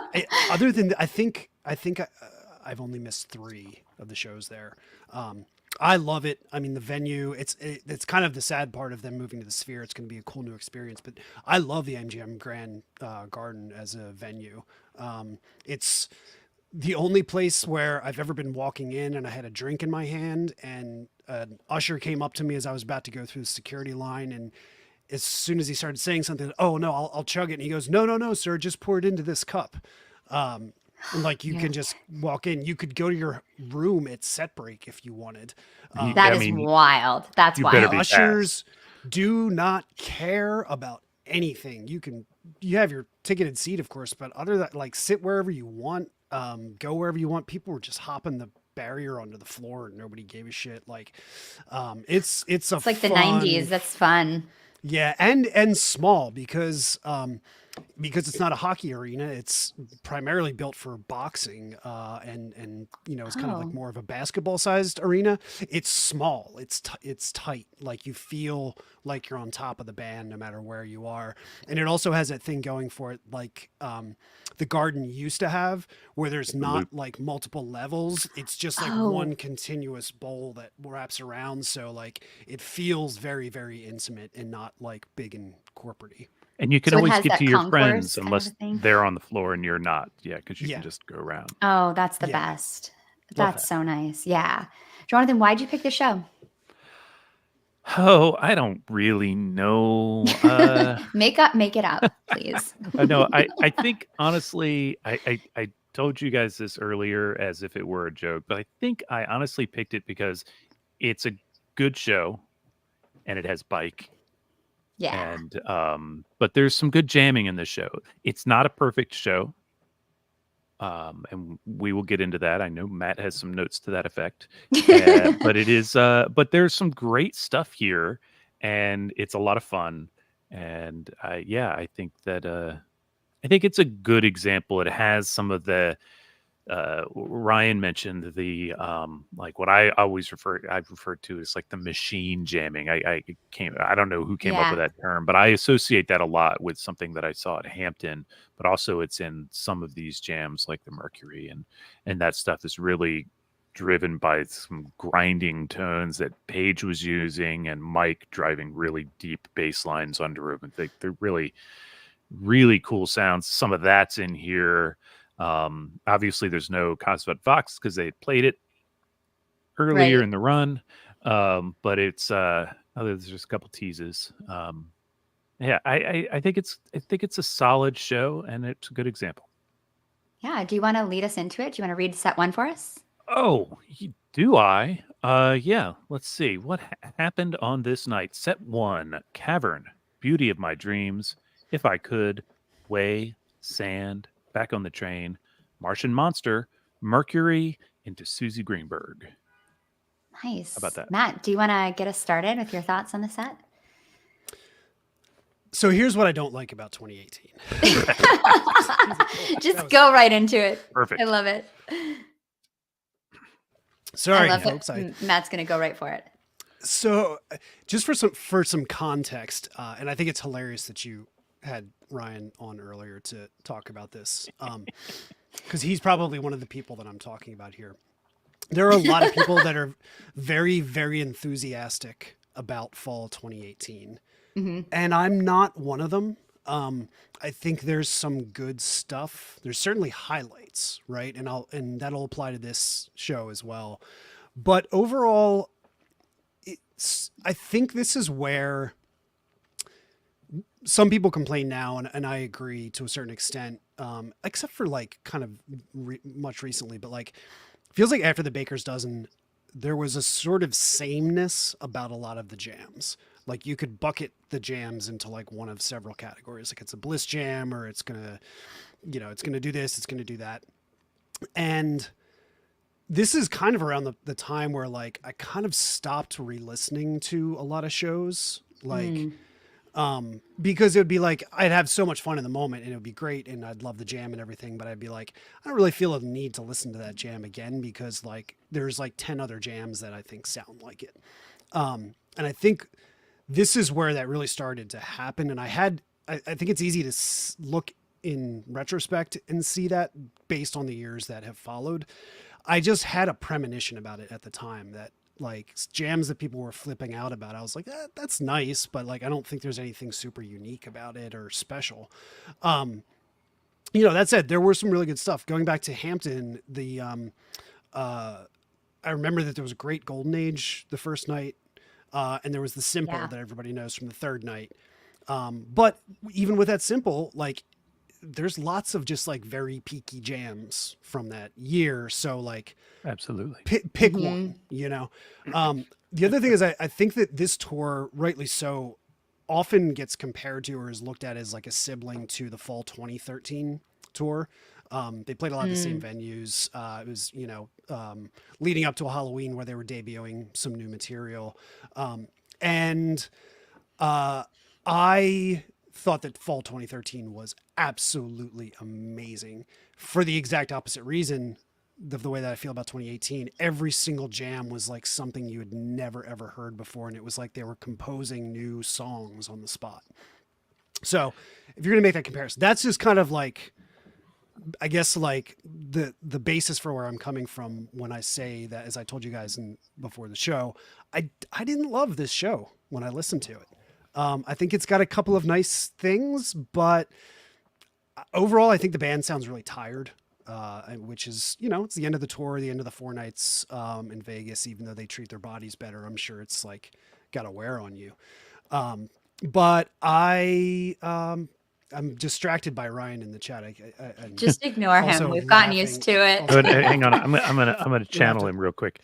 other than I think I've only missed 3 of the shows there. I love it. I mean, the venue, it's kind of the sad part of them moving to the Sphere. It's going to be a cool new experience, but I love the MGM Grand Garden as a venue. It's the only place where I've ever been walking in and I had a drink in my hand, and an usher came up to me as I was about to go through the security line, and as soon as he started saying something, oh no, I'll chug it. And he goes, no, sir, just pour it into this cup. And like you Yeah. can just walk in. You could go to your room at set break if you wanted. That I is mean, wild. That's you better wild. be Ushers do not care about anything. You have your ticketed seat, of course, but other than like sit wherever you want, go wherever you want. People were just hopping the barrier onto the floor and nobody gave a shit. Like, it's a It's like the fun- 90s. That's fun. Yeah, and small because it's not a hockey arena. It's primarily built for boxing, and it's kind of Oh. like more of a basketball sized arena. It's small. It's tight. Like you feel like you're on top of the band no matter where you are. And it also has that thing going for it, like the Garden used to have, where there's not like multiple levels. It's just like Oh. one continuous bowl that wraps around. So like it feels very, very intimate and not like big and corporate-y. And you can So it always has get that to your concourse friends kind of unless a thing? they're on the floor and you're not. Yeah, because you Yeah. can just go around. Oh, that's the Yeah. best. Love That's that. so nice. Yeah. Jonathan, why'd you pick the show? Oh, I don't really know. Make it up, please. I know. I think honestly, I told you guys this earlier as if it were a joke, but I think I honestly picked it because it's a good show and it has bike. Yeah. And but there's some good jamming in this show. It's not a perfect show. And we will get into that. I know Matt has some notes to that effect. But it is but there's some great stuff here and it's a lot of fun. And I think that I think it's a good example. It has some of the Ryan mentioned the like what I've referred to as like the machine jamming. I don't know who came up with Yeah. that term, but I associate that a lot with something that I saw at Hampton, but also it's in some of these jams like the Mercury, and that stuff is really driven by some grinding tones that Page was using and Mike driving really deep bass lines under them. They're really, really cool sounds. Some of that's in here. Obviously there's no Cosmet Fox because they had played it earlier Right. in the run. But it's there's just a couple teases. I think it's a solid show and it's a good example. Yeah. Do you want to lead us into it? Do you want to read set one for us? Oh, do I? Yeah, let's see. What happened on this night? Set 1, Cavern, Beauty of My Dreams, If I Could, Way, Sand, Back on the Train, Martian Monster, Mercury, into Susie Greenberg. Nice. How about that? Matt, do you want to get us started with your thoughts on the set? So here's what I don't like about 2018. Just That was- go right into it. Perfect. I love it. Sorry, I love folks. it. Matt's going to go right for it. So just for some context, and I think it's hilarious that you had Ryan on earlier to talk about this, because he's probably one of the people that I'm talking about here. There are a lot of people that are very, very enthusiastic about fall 2018, and I'm not one of them. I think there's some good stuff. There's certainly highlights, right? And that'll apply to this show as well. But overall, I think this is where some people complain now, and I agree to a certain extent, except for like kind of much recently, but like feels like after the Baker's Dozen, there was a sort of sameness about a lot of the jams. Like you could bucket the jams into like one of several categories. Like it's a bliss jam, or it's gonna do this, it's gonna do that. And this is kind of around the time where like I kind of stopped re-listening to a lot of shows. Like because it would be like I'd have so much fun in the moment and it would be great and I'd love the jam and everything, but I'd be like, I don't really feel a need to listen to that jam again because like there's like 10 other jams that I think sound like it. And I think this is where that really started to happen. And I think it's easy to look in retrospect and see that based on the years that have followed. I just had a premonition about it at the time that like jams that people were flipping out about. I was like, that's nice, but like I don't think there's anything super unique about it or special. That said, there were some really good stuff. Going back to Hampton, I remember that there was a great Golden Age the first night, and there was the Simple Yeah. that everybody knows from the third night. But even with that Simple, like there's lots of just like very peaky jams from that year. So like Absolutely. pick one, The other thing is I think that this tour, rightly so, often gets compared to or is looked at as like a sibling to the fall 2013 tour. They played a lot of the same venues. It was, leading up to a Halloween where they were debuting some new material. And I thought that fall 2013 was absolutely amazing for the exact opposite reason of the way that I feel about 2018. Every single jam was like something you had never, ever heard before. And it was like they were composing new songs on the spot. So if you're going to make that comparison, that's just kind of like, I guess like the basis for where I'm coming from when I say that, as I told you guys before the show, I didn't love this show when I listened to it. I think it's got a couple of nice things, but overall, I think the band sounds really tired, which is, it's the end of the tour, the end of the 4 nights in Vegas, even though they treat their bodies better. I'm sure it's like got to wear on you. But I'm distracted by Ryan in the chat. Just ignore him. also We've gotten laughing. used to it. Also- Hang on. I'm gonna channel him real quick.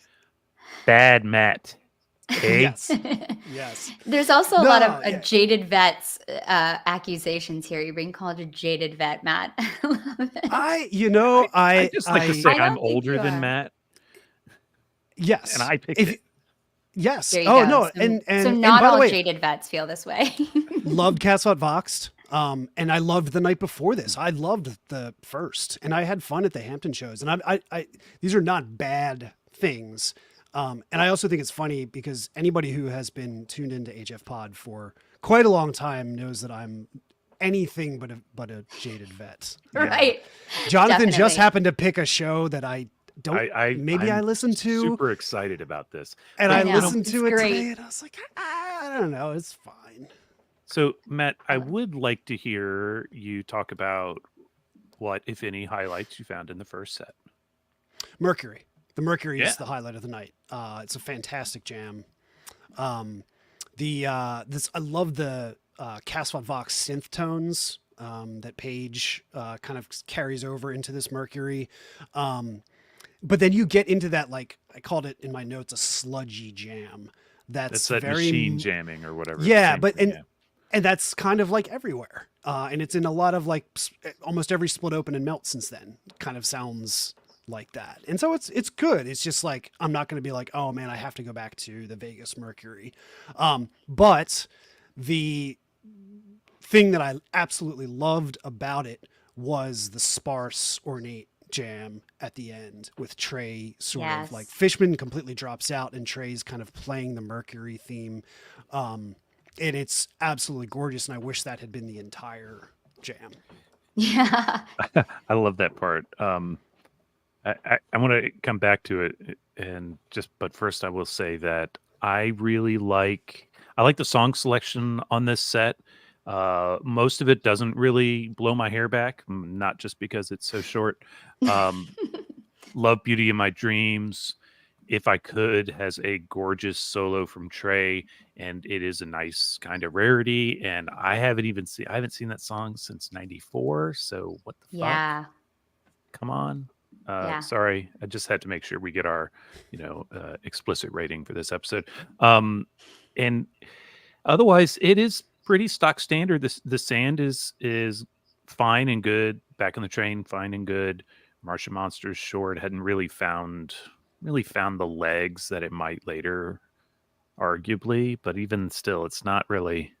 Bad Matt. Okay. Yes. Yes. There's also a lot No, of yeah. jaded vets accusations here. You're being called a jaded vet, Matt. I love it. I just like to say I don't I'm think older you than are. Matt, Yes. and I picked If- it. Yes. There you Oh go. no. So, And so and not by the all way, jaded vets feel this way. loved Cats Not Voxed. And I loved the night before this. I loved the first, and I had fun at the Hampton shows. And I these are not bad things. And I also think it's funny because anybody who has been tuned into HF Pod for quite a long time knows that I'm anything but a jaded vet. Right. Jonathan just Definitely. happened to pick a show that I don't. Maybe I I'm listened to, Super excited about this. and I I know, listened to it's it great. today, and I was like, I don't know, it's fine. So, Matt, I would like to hear you talk about what, if any, highlights you found in the first set. Mercury. The Mercury Yeah. is the highlight of the night. It's a fantastic jam. I love the Caswad Vox synth tones that Paige kind of carries over into this Mercury. But then you get into that, like I called it in my notes, a sludgy jam. That's That's that very machine jamming or whatever. Yeah, Same but thing, and that's kind of like everywhere. And it's in a lot of like almost every Split Open and Melt since then kind of sounds like that. And so it's good. It's just like, I'm not going to be like, oh man, I have to go back to the Vegas Mercury. But the thing that I absolutely loved about it was the sparse, ornate jam at the end with Trey sort of like Yes. Fishman completely drops out and Trey's kind of playing the Mercury theme. And it's absolutely gorgeous. And I wish that had been the entire jam. Yeah. I love that part. I want to come back to it, but first I will say that I like the song selection on this set. Most of it doesn't really blow my hair back, not just because it's so short. Love Beauty in My Dreams, If I Could, has a gorgeous solo from Trey, and it is a nice kind of rarity. And I haven't seen that song since '94. So what the fuck? Yeah. Come on. Yeah. Sorry, I just had to make sure we get our, explicit rating for this episode. And otherwise, it is pretty stock standard. The sand is fine and good. Back on the Train, fine and good. Martian Monsters, short, hadn't really found the legs that it might later, arguably. But even still, it's not really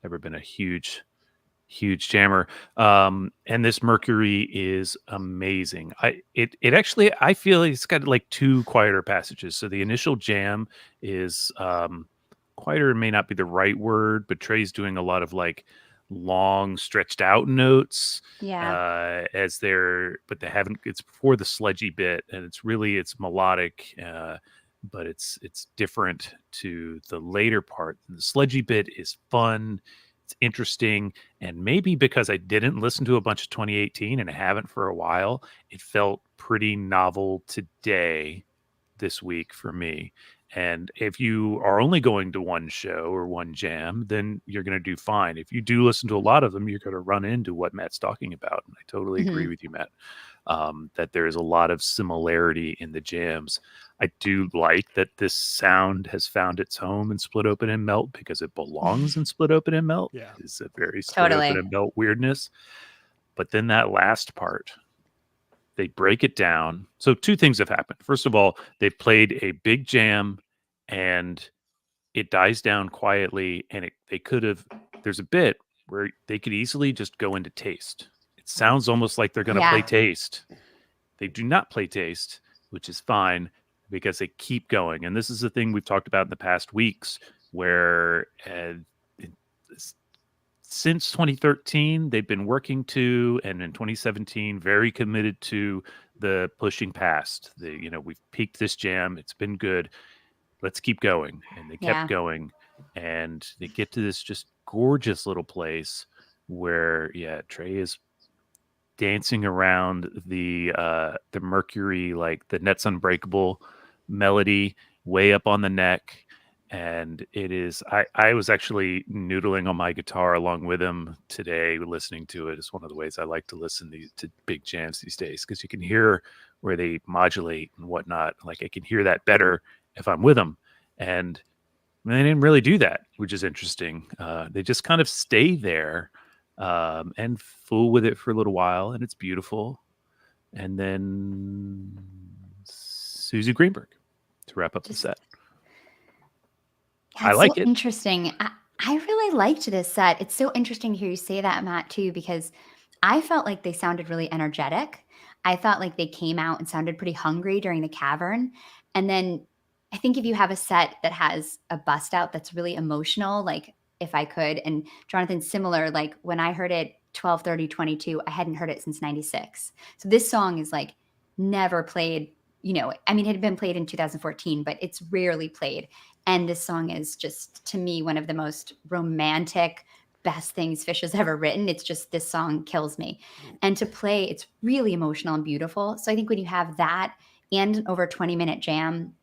ever been a huge jammer. And this Mercury is amazing. I feel like it's got like 2 quieter passages. So the initial jam is quieter may not be the right word, but Trey's doing a lot of like long stretched out notes Yeah. but they haven't, it's before the sludgy bit, and it's melodic, but it's different to the later part. The sludgy bit is fun, it's interesting, and maybe because I didn't listen to a bunch of 2018 and I haven't for a while, it felt pretty novel today, this week for me. And if you are only going to one show or one jam, then you're going to do fine. If you do listen to a lot of them, you're going to run into what Matt's talking about. And I totally agree Mhm. with you, Matt, that there is a lot of similarity in the jams. I do like that this sound has found its home in Split Open and Melt because it belongs in Split Open and Melt. Yeah. It's a very Split Open Totally. and Melt weirdness. But then that last part, they break it down. So two things have happened. First of all, they've played a big jam and it dies down quietly, and they could have, there's a bit where they could easily just go into taste. It sounds almost like they're going to play Yeah. taste. They do not play taste, which is fine because they keep going. And this is the thing we've talked about in the past weeks where since 2013, they've been working to, and in 2017, very committed to the pushing past. We've peaked this jam. It's been good. Let's keep going. And they kept Yeah. going. And they get to this just gorgeous little place where, Trey is dancing around the Mercury, like the Nets Unbreakable melody way up on the neck. And it is, I was actually noodling on my guitar along with him today, listening to it. It's one of the ways I like to listen to big jams these days, because you can hear where they modulate and whatnot. Like I can hear that better if I'm with them. And they didn't really do that, which is interesting. They just kind of stay there and fool with it for a little while, and it's beautiful. And then Susie Greenberg to wrap up the Just- set. Yeah, I it's like so it. interesting. I really liked this set. It's so interesting to hear you say that, Matt, too, because I felt like they sounded really energetic. I felt like they came out and sounded pretty hungry during the cavern. And then I think if you have a set that has a bust out that's really emotional, like If I Could, and Jonathan, similar, like when I heard it 12/30/22, I hadn't heard it since 96. So this song is like never played, I mean, it had been played in 2014, but it's rarely played. And this song is just, to me, one of the most romantic, best things Fish has ever written. It's just, this song kills me. And to play, it's really emotional and beautiful. So I think when you have that and an over 20-minute jam,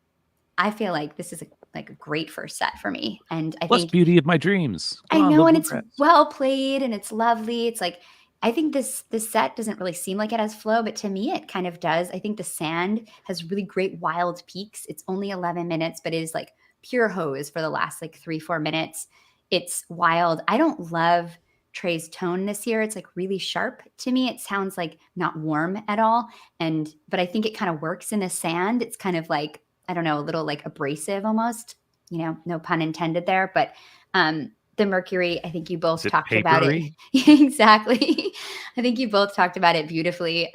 I feel like this is a great first set for me. And I Plus think Beauty of My Dreams. I Come on, know, Little and it's Rats. well played and it's lovely. It's like, I think this set doesn't really seem like it has flow, but to me it kind of does. I think the sand has really great wild peaks. It's only 11 minutes, but it is like pure hose for the last like 3-4 minutes. It's wild. I don't love Trey's tone this year. It's like really sharp to me. It sounds like not warm at all. But I think it kind of works in the sand. It's kind of like, I don't know, a little like abrasive almost, no pun intended there. But the Mercury, I think you both Is it talked about it. papery? Exactly. I think you both talked about it beautifully.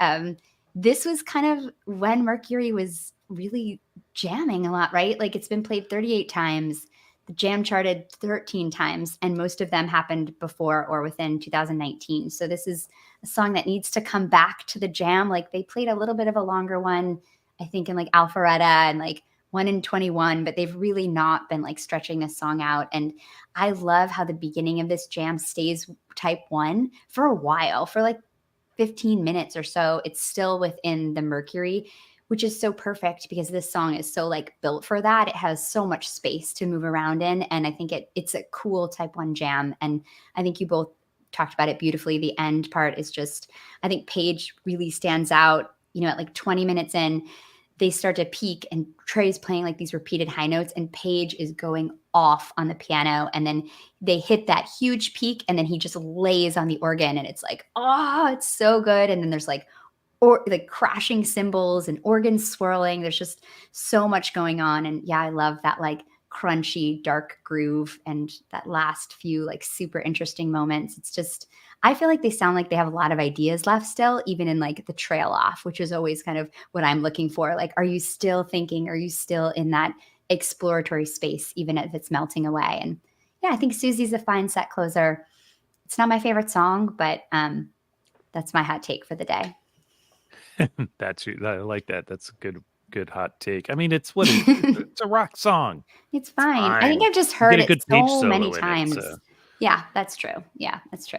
This was kind of when Mercury was really jamming a lot, right? Like it's been played 38 times. The jam charted 13 times, and most of them happened before or within 2019. So this is a song that needs to come back to the jam. Like they played a little bit of a longer one, I think in like Alpharetta and like 1 in 21, but they've really not been like stretching this song out. And I love how the beginning of this jam stays type 1 for a while, for like 15 minutes or so. It's still within the Mercury, which is so perfect because this song is so like built for that. It has so much space to move around in. And I think it's a cool type 1 jam. And I think you both talked about it beautifully. The end part is just, I think Paige really stands out, at like 20 minutes in, they start to peak and Trey's playing like these repeated high notes and Paige is going off on the piano. And then they hit that huge peak and then he just lays on the organ and it's like, oh, it's so good. And then there's like crashing cymbals and organs swirling. There's just so much going on. And yeah, I love that like crunchy, dark groove and that last few like super interesting moments. It's just, I feel like they sound like they have a lot of ideas left still, even in like the trail off, which is always kind of what I'm looking for. Like, are you still thinking? Are you still in that exploratory space, even if it's melting away? And yeah, I think Susie's a fine set closer. It's not my favorite song, but that's my hot take for the day. I like that. That's a good good hot take. I mean, it's a rock song. It's fine. I think fine. I've just You heard get a it good Page so many solo in it, times. so. Yeah, that's true. Yeah, that's true.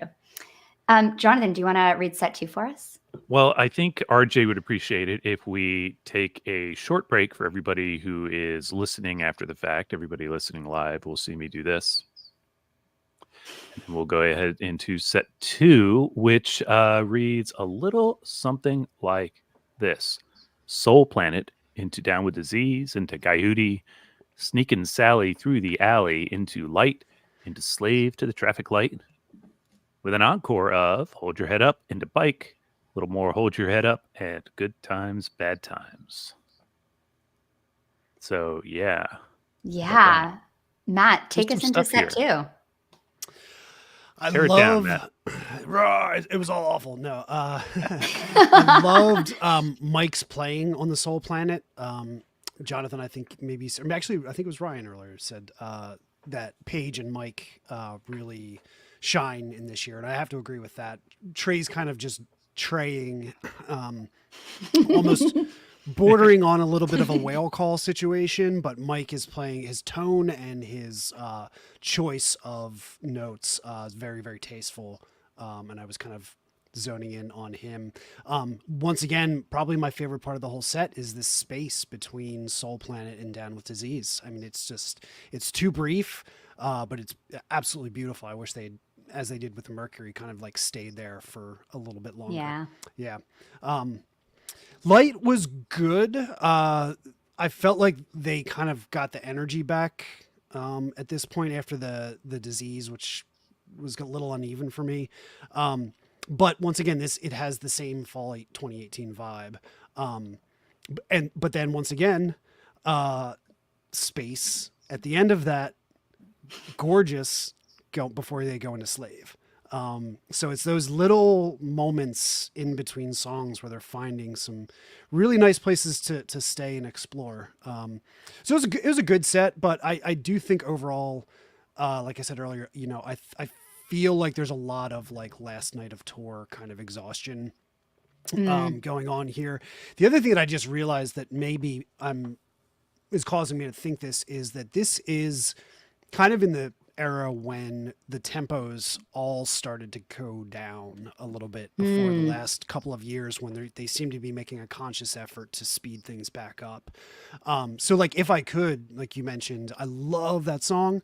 Jonathan, do you want to read set 2 for us? Well, I think RJ would appreciate it if we take a short break for everybody who is listening after the fact. Everybody listening live will see me do this. And we'll go ahead into set 2, which reads a little something like this. Soul Planet into Down with Disease, into Coyote, sneaking Sally through the alley, into Light, into Slave to the Traffic Light, with an encore of Hold Your Head Up, into Bike, a little more Hold Your Head Up, and Good Times, Bad Times. So, yeah. Yeah. Matt, take There's us some into stuff set 2. I Tear it down, love. Matt. It was all awful. No, I loved Mike's playing on the Soul Planet. Jonathan, I think maybe, actually, I think it was Ryan earlier said that Paige and Mike really shine in this year, and I have to agree with that. Trey's kind of just traying, almost bordering on a little bit of a whale call situation, but Mike is playing his tone and his choice of notes is very, very tasteful. And I was kind of zoning in on him. Once again, probably my favorite part of the whole set is this space between Soul Planet and Down with Disease. I mean, it's too brief, but it's absolutely beautiful. I wish they'd, as they did with the Mercury, kind of like stayed there for a little bit longer. Yeah. Yeah. Light was good. I felt like they kind of got the energy back at this point after the disease, which was a little uneven for me. But once again, it has the same Fall 2018 vibe. But then once again, space at the end of that, gorgeous, before they go into Slave. So it's those little moments in between songs where they're finding some really nice places to stay and explore. So it was a good set, but I do think overall, like I said earlier, I feel like there's a lot of like last night of tour kind of exhaustion going on here. The other thing that I just realized that maybe is causing me to think this is that this is kind of in the era when the tempos all started to go down a little bit before the last couple of years, when they seem to be making a conscious effort to speed things back up. So like, if I could, like you mentioned, I love that song.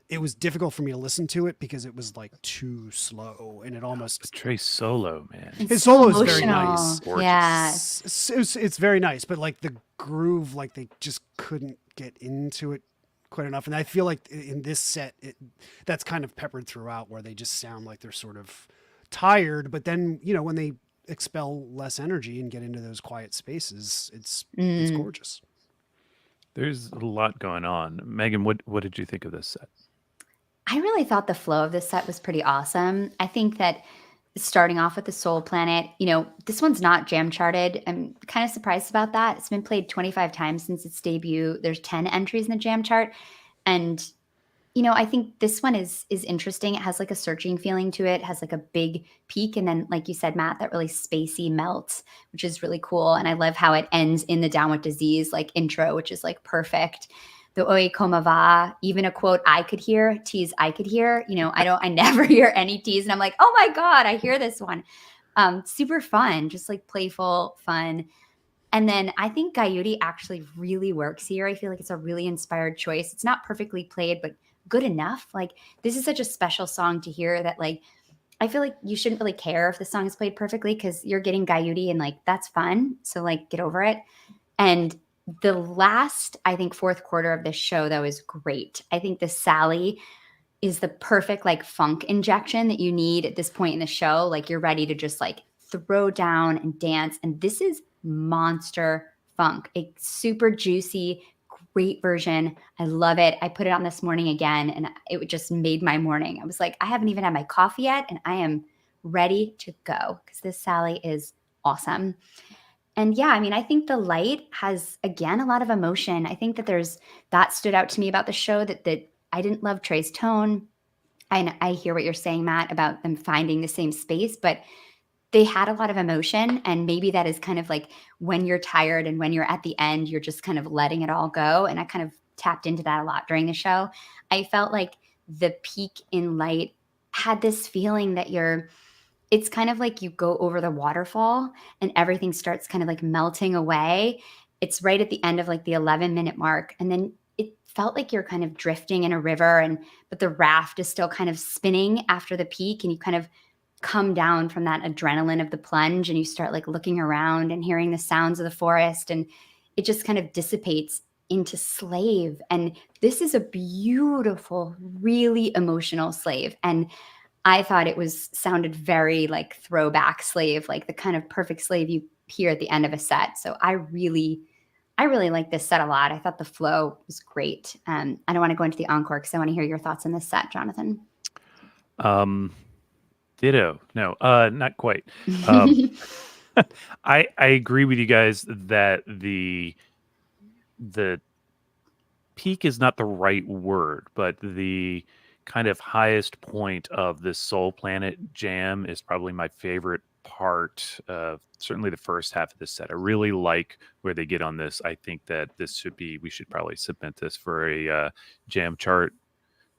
It was difficult for me to listen to it because it was like too slow, and it almost Trey solo, man. his solo is very Emotional. nice. Gorgeous. Yeah. It's very nice, but like the groove, like they just couldn't get into it quite enough. And I feel like in this set, that's kind of peppered throughout, where they just sound like they're sort of tired, but then, when they expel less energy and get into those quiet spaces, it's gorgeous. There's a lot going on. Megan, what did you think of this set? I really thought the flow of this set was pretty awesome. I think that starting off with the Soul Planet, this one's not jam charted. I'm kind of surprised about that. It's been played 25 times since its debut. There's 10 entries in the jam chart. And, I think this one is interesting. It has like a searching feeling to it. It has like a big peak. And then, like you said, Matt, that really spacey melt, which is really cool. And I love how it ends in the Down with Disease, like intro, which is like perfect. The Oe Como Va, even a quote I could hear, tease I could hear. I never hear any tease. And I'm like, oh my God, I hear this one. Super fun, just like playful, fun. And then I think Coyote actually really works here. I feel like it's a really inspired choice. It's not perfectly played, but good enough. Like, this is such a special song to hear that, like, I feel like you shouldn't really care if the song is played perfectly, because you're getting Coyote and like, that's fun. So like, get over it. And the last, I think, fourth quarter of this show, though, is great. I think the Sally is the perfect like funk injection that you need at this point in the show. Like, you're ready to just like throw down and dance. And this is monster funk, a super juicy, great version. I love it. I put it on this morning again, and it just made my morning. I was like, I haven't even had my coffee yet, and I am ready to go, because this Sally is awesome. And yeah, I mean, I think the Light has, again, a lot of emotion. I think that that stood out to me about the show, that I didn't love Trey's tone. I hear what you're saying, Matt, about them finding the same space, but they had a lot of emotion, and maybe that is kind of like when you're tired and when you're at the end, you're just kind of letting it all go. And I kind of tapped into that a lot during the show. I felt like the peak in light had this feeling that it's kind of like you go over the waterfall and everything starts kind of like melting away. It's right at the end of like the 11-minute mark. And then it felt like you're kind of drifting in a river, but the raft is still kind of spinning after the peak, and you kind of come down from that adrenaline of the plunge, and you start like looking around and hearing the sounds of the forest, and it just kind of dissipates into Slave. And this is a beautiful, really emotional Slave. And I thought it sounded very like throwback Slave, like the kind of perfect Slave you hear at the end of a set. So I really like this set a lot. I thought the flow was great. I don't want to go into the encore because I want to hear your thoughts on this set, Jonathan. Ditto. No, not quite. I agree with you guys that the peak is not the right word, but the kind of highest point of the Soul Planet jam is probably my favorite part of certainly the first half of this set. I really like where they get on this. I think that we should probably submit this for a jam chart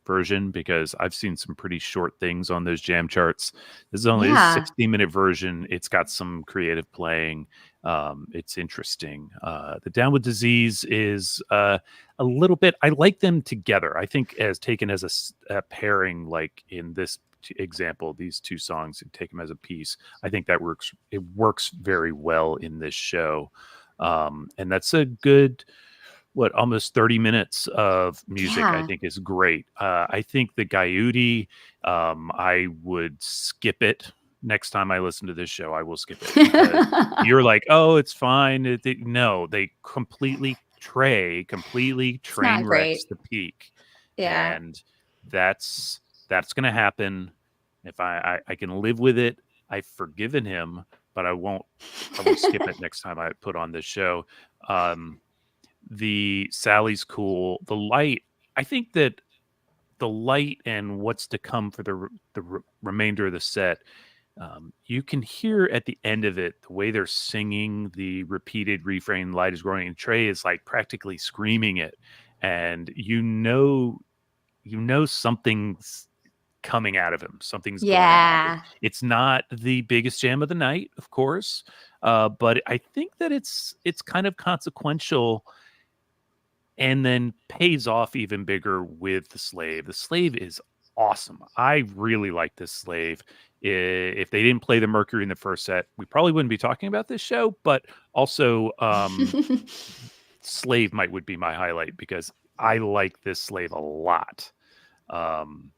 version, because I've seen some pretty short things on those jam charts. This is only a 16-minute version. It's got some creative playing. It's interesting. The Down with Disease is a little bit, I like them together. I think as taken as a pairing, like in this example, these two songs, and take them as a piece, I think that works. It works very well in this show. And that's a good, almost 30 minutes of music. I think is great. I think the Gaiudi, I would skip it. Next time I listen to this show, I will skip it. You're like, oh, it's fine. No, they completely train wrecks the peak. Yeah. And that's going to happen. If I can live with it, I've forgiven him, but I won't skip it next time I put on this show. The Sally's cool. The light, I think that the light and what's to come for the remainder of the set, you can hear at the end of it, the way they're singing the repeated refrain, light is growing, and Trey is like practically screaming it. And you know something's coming out of him. Something's going on. It's not the biggest jam of the night, of course. But I think that it's kind of consequential, and then pays off even bigger with the Slave. The Slave is awesome. I really like this Slave. If they didn't play the Mercury in the first set, we probably wouldn't be talking about this show, but also Slave would be my highlight, because I like this Slave a lot. And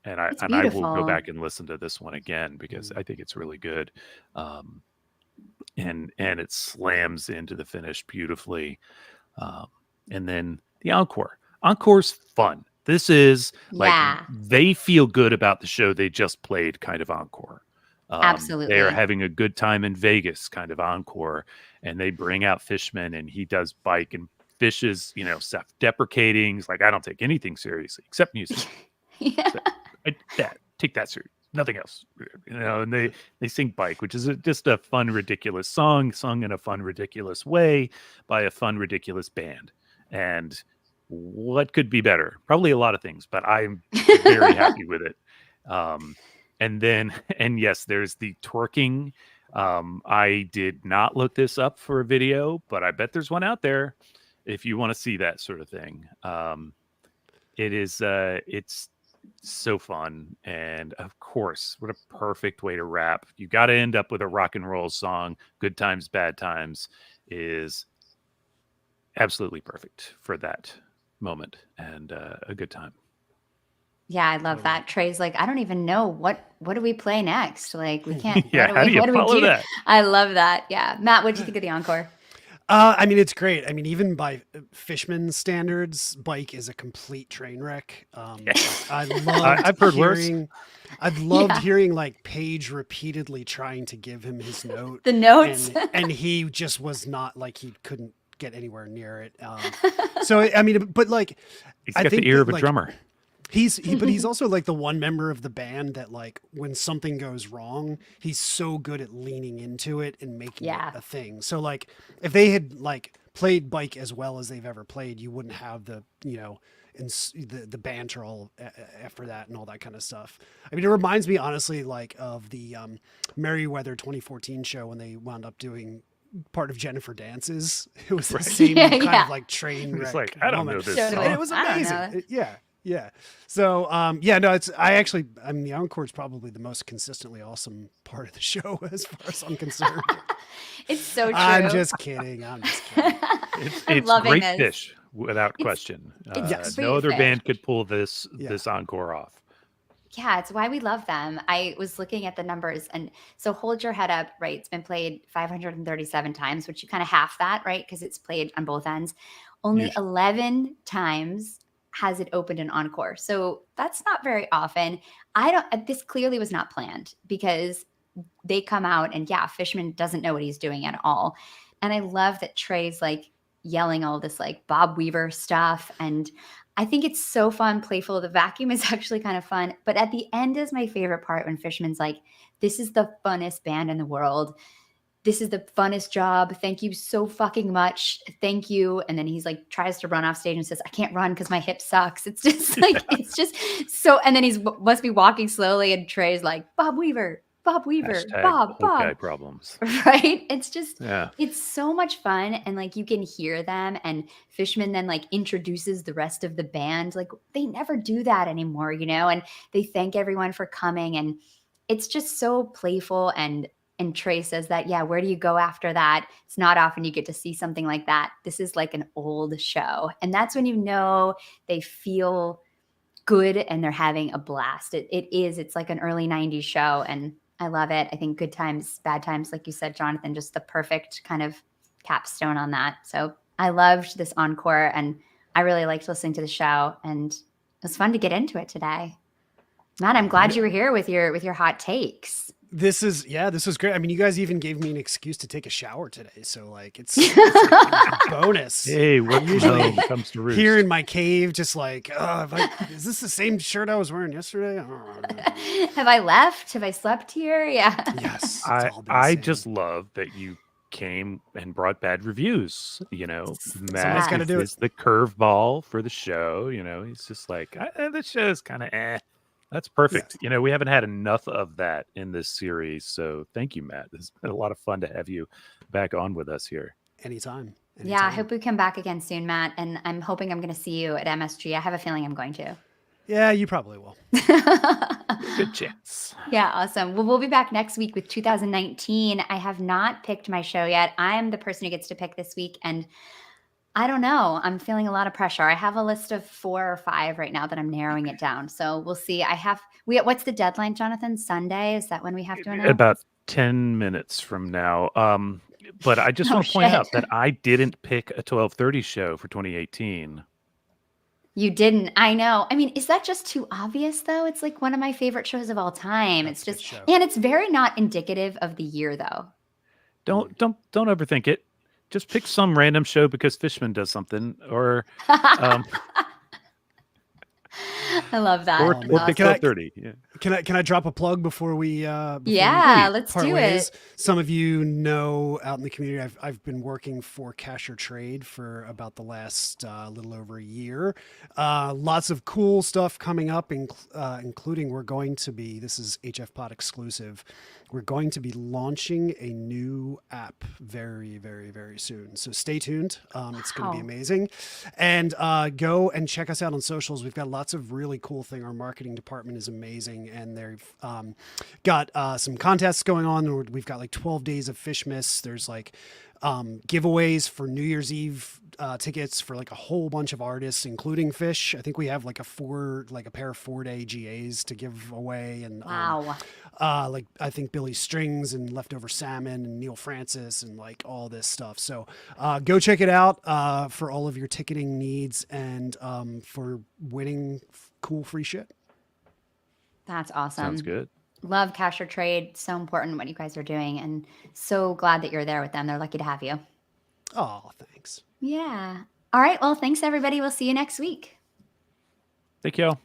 I will go back and listen to this one again, because I think it's really good. And it slams into the finish beautifully. And then the encore. Encore's fun. This is like they feel good about the show they just played kind of encore. Absolutely. They are having a good time in Vegas kind of encore. And they bring out Fishman, and he does Bike, and Fish is, self-deprecating. He's like, I don't take anything seriously except music. Take that serious. Nothing else. And they sing Bike, which is just a fun, ridiculous song sung in a fun, ridiculous way by a fun, ridiculous band. And what could be better? Probably a lot of things, but I'm very happy with it. And yes, there's the twerking. I did not look this up for a video, but I bet there's one out there if you want to see that sort of thing. It's so fun. And of course, what a perfect way to wrap. You got to end up with a rock and roll song. Good Times, Bad Times is absolutely perfect for that moment, and a good time. Yeah, I love that. Trey's like, I don't even know what do we play next? Like, we can't. How do you follow that? I love that. Yeah, Matt, what do you think of the encore? I mean, it's great. I mean, even by Fishman standards, Bike is a complete train wreck. I've heard worse. I've loved hearing like Page repeatedly trying to give him his note. The notes, and he just was not, like, he couldn't get anywhere near it. So I mean, but like, he's got the ear of a drummer. But he's also like the one member of the band that like when something goes wrong, he's so good at leaning into it and making Yeah. it a thing. So like if they had like played Bike as well as they've ever played, you wouldn't have the, you know, and the banter all after that and all that kind of stuff. I mean, it reminds me honestly like of the Merriweather 2014 show when they wound up doing part of Jennifer Dances. It was the Right. same Yeah, kind yeah. of like train wreck It's like, I don't know moment. this Totally. And song. it was I don't amazing. know. Yeah. So yeah, no, I mean the encore is probably the most consistently awesome part of the show as far as I'm concerned. It's so true. I'm just kidding. I'm just kidding. I'm It's loving great this. fish without It's- question. it's No sweet other fish. band could pull this Yeah. encore off. Yeah, it's why we love them. I was looking at the numbers, and so Hold Your Head Up, right? It's been played 537 times, which you kind of half that, right? Because it's played on both ends. Only Usually. 11 times has it opened an encore. So that's not very often. This clearly was not planned because they come out and yeah, Fishman doesn't know what he's doing at all. And I love that Trey's like yelling all this like Bob Weaver stuff. And I think it's so fun, playful. The vacuum is actually kind of fun. But at the end is my favorite part when Fishman's like, this is the funnest band in the world. This is the funnest job. Thank you so fucking much. Thank you. And then he's like, tries to run off stage and says, I can't run because my hip sucks. It's just like, it's just so, and then he's must be walking slowly. And Trey's like, Bob Weaver, Bob, Hashtag Hawkeye problems. right? It's just, Yeah. it's so much fun. And like, you can hear them and Fishman then like introduces the rest of the band. Like they never do that anymore, you know, and they thank everyone for coming. And it's just so playful. And Trey says that, yeah, where do you go after that? It's not often you get to see something like that. This is like an old show. And that's when you know they feel good and they're having a blast. It's like an early 90s show. And I love it. I think Good Times, Bad Times, like you said, Jonathan, just the perfect kind of capstone on that. So I loved this encore and I really liked listening to the show. And it was fun to get into it today. Matt, I'm glad you were here with your hot takes. This is great. I mean, you guys even gave me an excuse to take a shower today, so like it's a bonus. Hey, what Usually usually comes to roost? Here in my cave, just like, is this the same shirt I was wearing yesterday? Have I left? Have I slept here? Yeah. Yes, it's all been I same. just love that you came and brought bad reviews. You know, Somebody's Matt gotta do it. is the curveball for the show. You know, he's just like, the show's kind of That's perfect. Yes. You know, we haven't had enough of that in this series. So thank you, Matt. It's been a lot of fun to have you back on with us here. Anytime. Yeah, I hope we come back again soon, Matt. And I'm hoping I'm going to see you at MSG. I have a feeling I'm going to. Yeah, you probably will. Good chance. Yeah, awesome. Well, we'll be back next week with 2019. I have not picked my show yet. I am the person who gets to pick this week. And I don't know. I'm feeling a lot of pressure. I have a list of 4 or 5 right now that I'm narrowing it down. So we'll see. What's the deadline, Jonathan? Sunday? Is that when we have to announce? About 10 minutes from now. But I just Oh, want to point out shit. that I didn't pick a 12:30 show for 2018. You didn't. I know. I mean, is that just too obvious though? It's like one of my favorite shows of all time. That's It's a good just, show. and it's very not indicative of the year though. Don't overthink it. Just pick some random show because Fishman does something, or I love that. or That's pick awesome. 12:30. Yeah. Can I drop a plug before we Yeah, let's part do ways? it. Some of you know out in the community, I've been working for Cash or Trade for about the last little over a year. Lots of cool stuff coming up, including this is HF Pod exclusive. We're going to be launching a new app very, very, very soon. So stay tuned. It's going to be Wow. amazing. And go and check us out on socials. We've got lots of really cool things. Our marketing department is amazing. And they've got some contests going on. We've got like 12 days of Fishmas. There's like giveaways for New Year's Eve tickets for like a whole bunch of artists, including Fish. I think we have like a pair of 4-day GAs to give away. And Wow. like I think Billy Strings and Leftover Salmon and Neil Francis and like all this stuff. So go check it out for all of your ticketing needs and for winning cool free shit. That's awesome. Sounds good. Love Cash or Trade. So important what you guys are doing. And so glad that you're there with them. They're lucky to have you. Oh, thanks. Yeah. All right. Well, thanks everybody. We'll see you next week. Thank y'all.